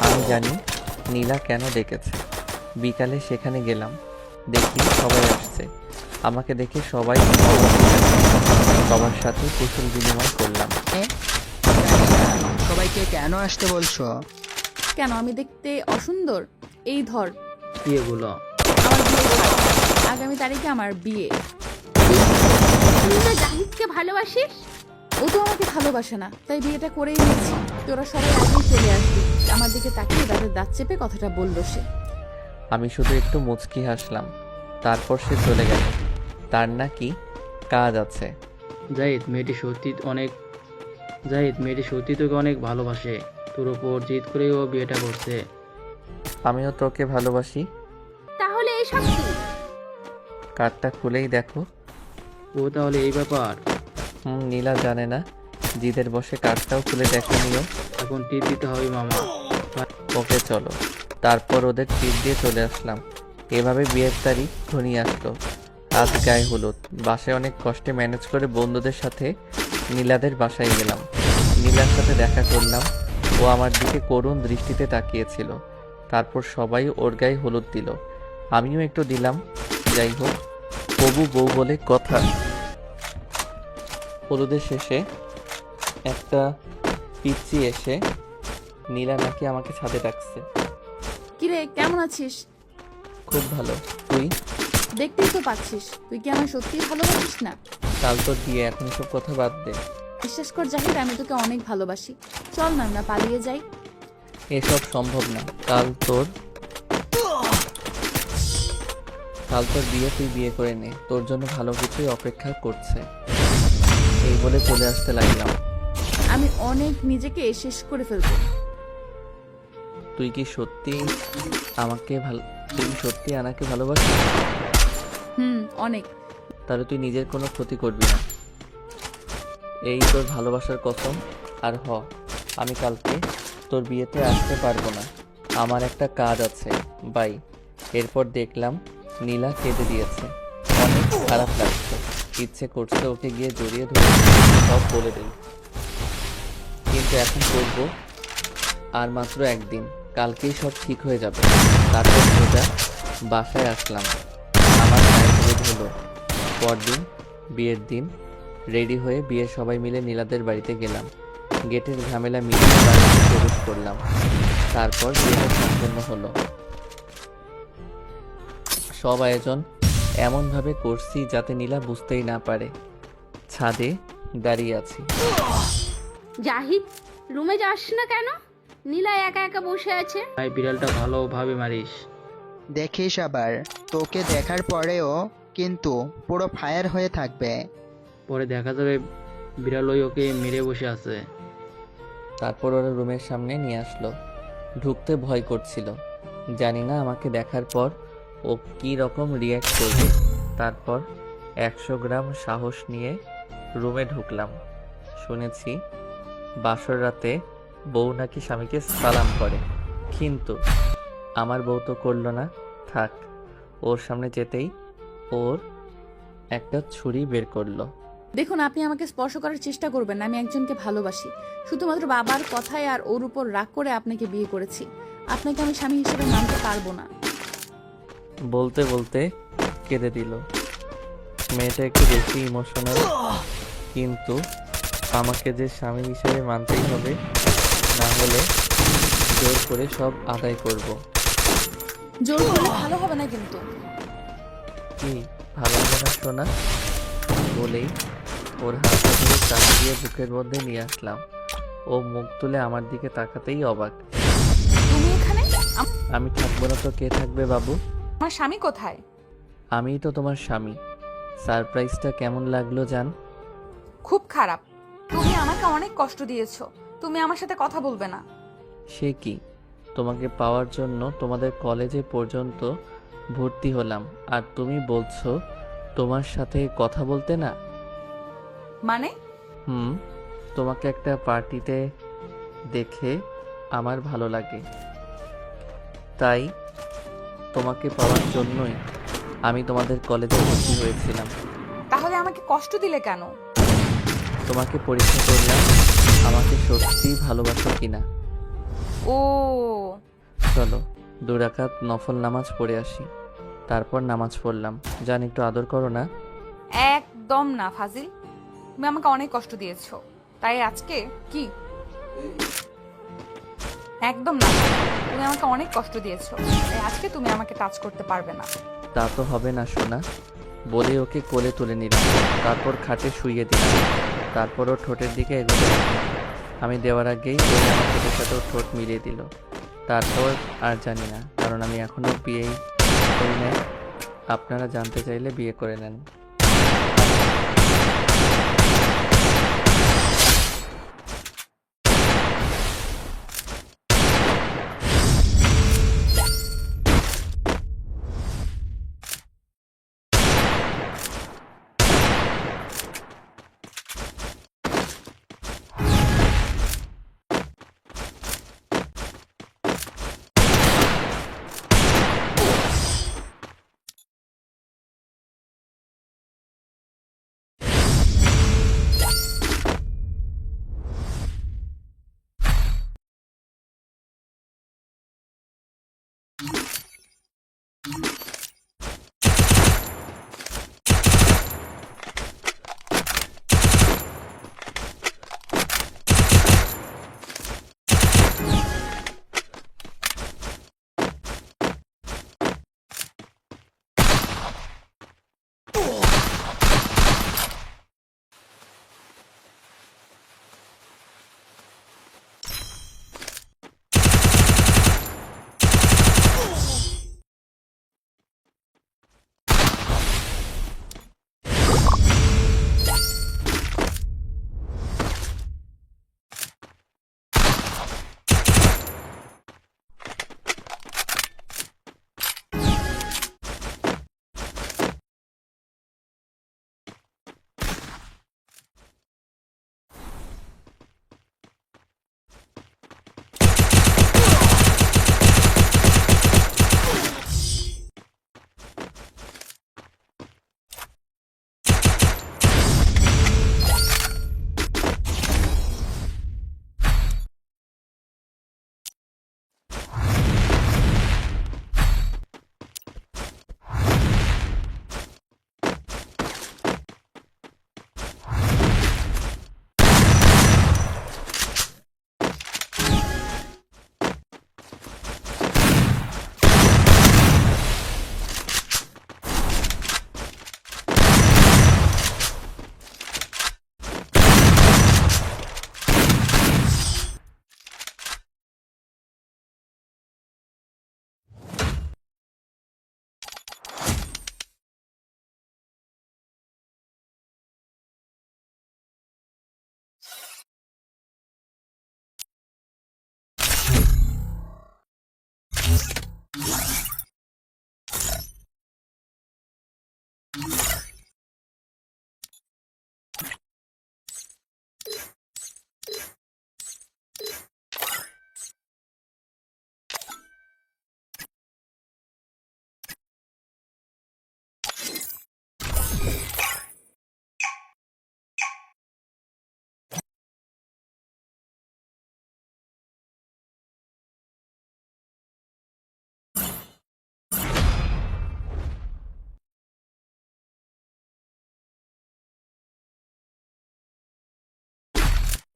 আমি জানি নীলা কেন ডেকেছে। বিকালে সেখানে গেলাম, দেখি সবাই আসছে। আমাকে দেখে সবাই সবার সাথে কুশল বিনিময় করলাম। সবাইকে কেন আসতে বলছো? কেন, আমি দেখতে অসুন্দর? এই ধর, কি এগুলো? আমার বিয়ে হয়। আগামী তারিখে আমার বিয়ে। তুই না জাহিদকে ভালোবাসিস? ও তো আমাকে ভালোবাসে না, তাই বিয়েটা করেই নিয়েছি। তোরা সবাই আগেই চলে আসবি। আমার দিকে তাকিয়ে তাদের দাঁত চেপে কথাটা বললো সে। আমি শুধু একটু মুচকি হাসলাম। তারপর সে চলে গেল। তার নাকি কাজ আছে। জাহিদ মেয়েটি সত্যি তোকে অনেক ভালোবাসে। তোর ওপর জিদ করে ও বিয়েটা করছে। আমিও তোকে ভালোবাসি। তাহলে এসব কি? কার্ডটা খুলেই দেখো। ও তাহলে এই ব্যাপার? নীলা জানে না। জিদের বসে কার্ডটাও খুলে দেখে নিও। এখন টিপ দিতে হবে মামা। ওকে চলো। তারপর ওদের টিপ দিয়ে চলে আসলাম। এভাবে বিয়ের তারিখ ঘনিয়ে আসলো। আজ গায়ে হলুদ। বাসায় অনেক কষ্টে ম্যানেজ করে বন্ধুদের সাথে নীলাদের বাসায় গেলাম। নীলার সাথে দেখা করলাম। ও আমার দিকে করুণ দৃষ্টিতে তাকিয়েছিল। তারপর সবাই ওর গায়ে হলুদ দিল, আমিও একটু দিলাম। যাই হোক, হবু বউ বলে কথা। হলুদের শেষে একটা পিচ্চি এসে নীলা নাকি আমাকে ছাদে ডাকছে। কিরে, কেমন আছিস? খুব ভালো, তুই? দেখতেই তো পাচ্ছিস। তুই কি আমায় সত্যিই ভালোবাসিস না? কাল তোর বিয়ে, এখন সব কথা বাদ দে। বিশ্বাস কর জাহিদ, আমি তোকে অনেক ভালোবাসি। চল না আমরা পালিয়ে যাই। এসব সম্ভব না। কাল তোর বিয়ে, তুই বিয়ে করে নে। তোর জন্য ভালো কিছুই অপেক্ষা করছে। এই বলে চলে আসতে লাগলাম। আমি অনেক নিজেকে শেষ করে ফেলবো। তুই কি সত্যি আনাকে ভালোবাসিস? অনেক। তাহলে তুই নিজের কোনো ক্ষতি করবি না। এই তোর ভালোবাসার কসম। আর আমি কালকে তোর বিয়েতে আসতে পারবো না, আমার একটা কাজ আছে। বাই। এরপর দেখলাম নীলা কেঁদে দিয়েছে। অনেক খারাপ লাগছে। ইচ্ছে করছে ওকে গিয়ে জড়িয়ে ধরে সব বলে দিই, কিন্তু এখন করবো আর মাত্র একদিন। কালকেই সব ঠিক হয়ে যাবে। তারপর সোজা বাসায় আসলাম। আমার গায়ে হলুদ হলো। পরদিন বিয়ের দিন রেডি হয়ে বিয়ের সবাই মিলে নীলাদের বাড়িতে গেলাম। গেটের ঝামেলা মিলিয়ে বাড়িতে প্রবেশ করলাম। তারপর বিয়েটা সম্পন্ন হলো। সব আয়োজন এমনভাবে করছি যাতে নীলা বুঝতেই না পারে। ছাদে দাঁড়িয়ে আছি। জাহিদ, রুমে যাস না কেন? নীলা একা একা বসে আছে। ভাই, বিড়ালটা ভালোভাবে মারিস। দেখিস আবার, তোকে দেখার পরেও কিন্তু পুরো ফায়ার হয়ে থাকবে। পরে দেখা যাবে বিড়ালই ওকে মেরে বসে আছে। তারপর ওরা রুমের সামনে নিয়ে আসলো। ঢুকতে ভয় করছিল। জানি না আমাকে দেখার পর ও কি রকম রিয়্যাক্ট করবে। তারপর 100 গ্রাম সাহস নিয়ে রুমে ঢুকলাম। শুনেছি বাসর রাতে বউ নাকি স্বামীকে সালাম করে, কিন্তু আমার বউ তো করলো না। থাক, ওর সামনে যেতেই ওর একটা ছুরি বের করলো। দেখুন, আপনি আমাকে স্পর্শ করার চেষ্টা করবেন না। আমি একজনকে ভালোবাসি। শুধুমাত্র বাবার কথায় আর ওর উপর রাগ করে আপনাকে বিয়ে করেছি। আপনাকে আমি স্বামী হিসেবে মানতে পারবো না। বলতে বলতে কেঁদে দিল। মেয়েটা একটু বেশি ইমোশনাল, কিন্তু আমাকে যে স্বামী হিসেবে মানতেই হবে, না হলে জোর করে সব আদায় করব। জোর করলে ভালো হবে না কিন্তু। কি ভালো হবে না শোনা? বলেই ওর হাতটা ধরে চাপ দিয়ে বুকের মধ্যে নিয়ে আসলাম। ও মুখ তুলে আমার দিকে তাকাতেই অবাক। তুমি এখানে? আমি থাকবো না তো কে থাকবে বাবু? আমার স্বামী কোথায়? আমিই তো তোমার স্বামী। সারপ্রাইজটা কেমন লাগলো জান? খুব খারাপ। তুমি আমাকে অনেক কষ্ট দিয়েছো। তুমি আমার সাথে কথা বলবে না। সে কি, তোমাকে পাওয়ার জন্য তোমাদের কলেজে পর্যন্ত ভর্তি হলাম, আর তুমি বলছো তোমার সাথে কথা বলতে না? মানে? তোমাকে একটা পার্টিতে দেখে আমার ভালো লাগে, তাই তোমাকে পাওয়ার জন্যই আমি তোমাদের কলেজে ভর্তি হয়েছিলাম। তাহলে আমাকে কষ্ট দিলে কেন? তোমাকে পরীক্ষা করলাম আমাকে সত্যিই ভালোবাসো কিনা। ও চলো 2 রাকাত নফল নামাজ পড়ে আসি। তারপর নামাজ পড়লাম। জান একটু আদর করো না। একদম না ফাজিল, তুমি আমাকে অনেক কষ্ট দিয়েছো, তাই আজকে কি? একদম না, তুমি আমাকে অনেক কষ্ট দিয়েছো, তাই আজকে তুমি আমাকে টাচ করতে পারবে না। তা তো হবে না সোনা, বলে ওকে কোলে তুলে নিলাম, তারপর খাটে শুইয়ে দিলাম, তারপর ওর ঠোঁটের দিকে এগোতে লাগলাম। আমি দেওয়ার আগেই ও আমার ঠোঁটের সাথে ওর ঠোঁট মিলিয়ে দিল। তারপর আর জানি না, কারণ আমি এখনো বিয়েই করি নাই। আপনারা জানতে চাইলে বিয়ে করে নেন।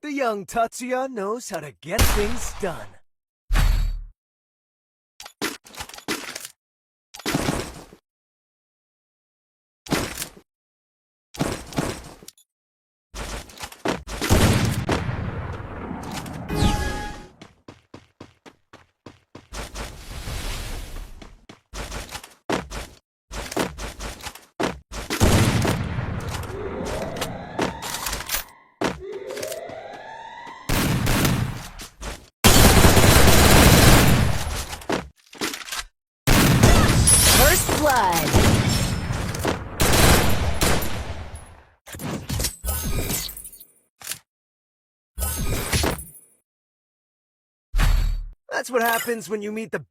The young Tatsuya knows how to get things done. That's what happens when you meet the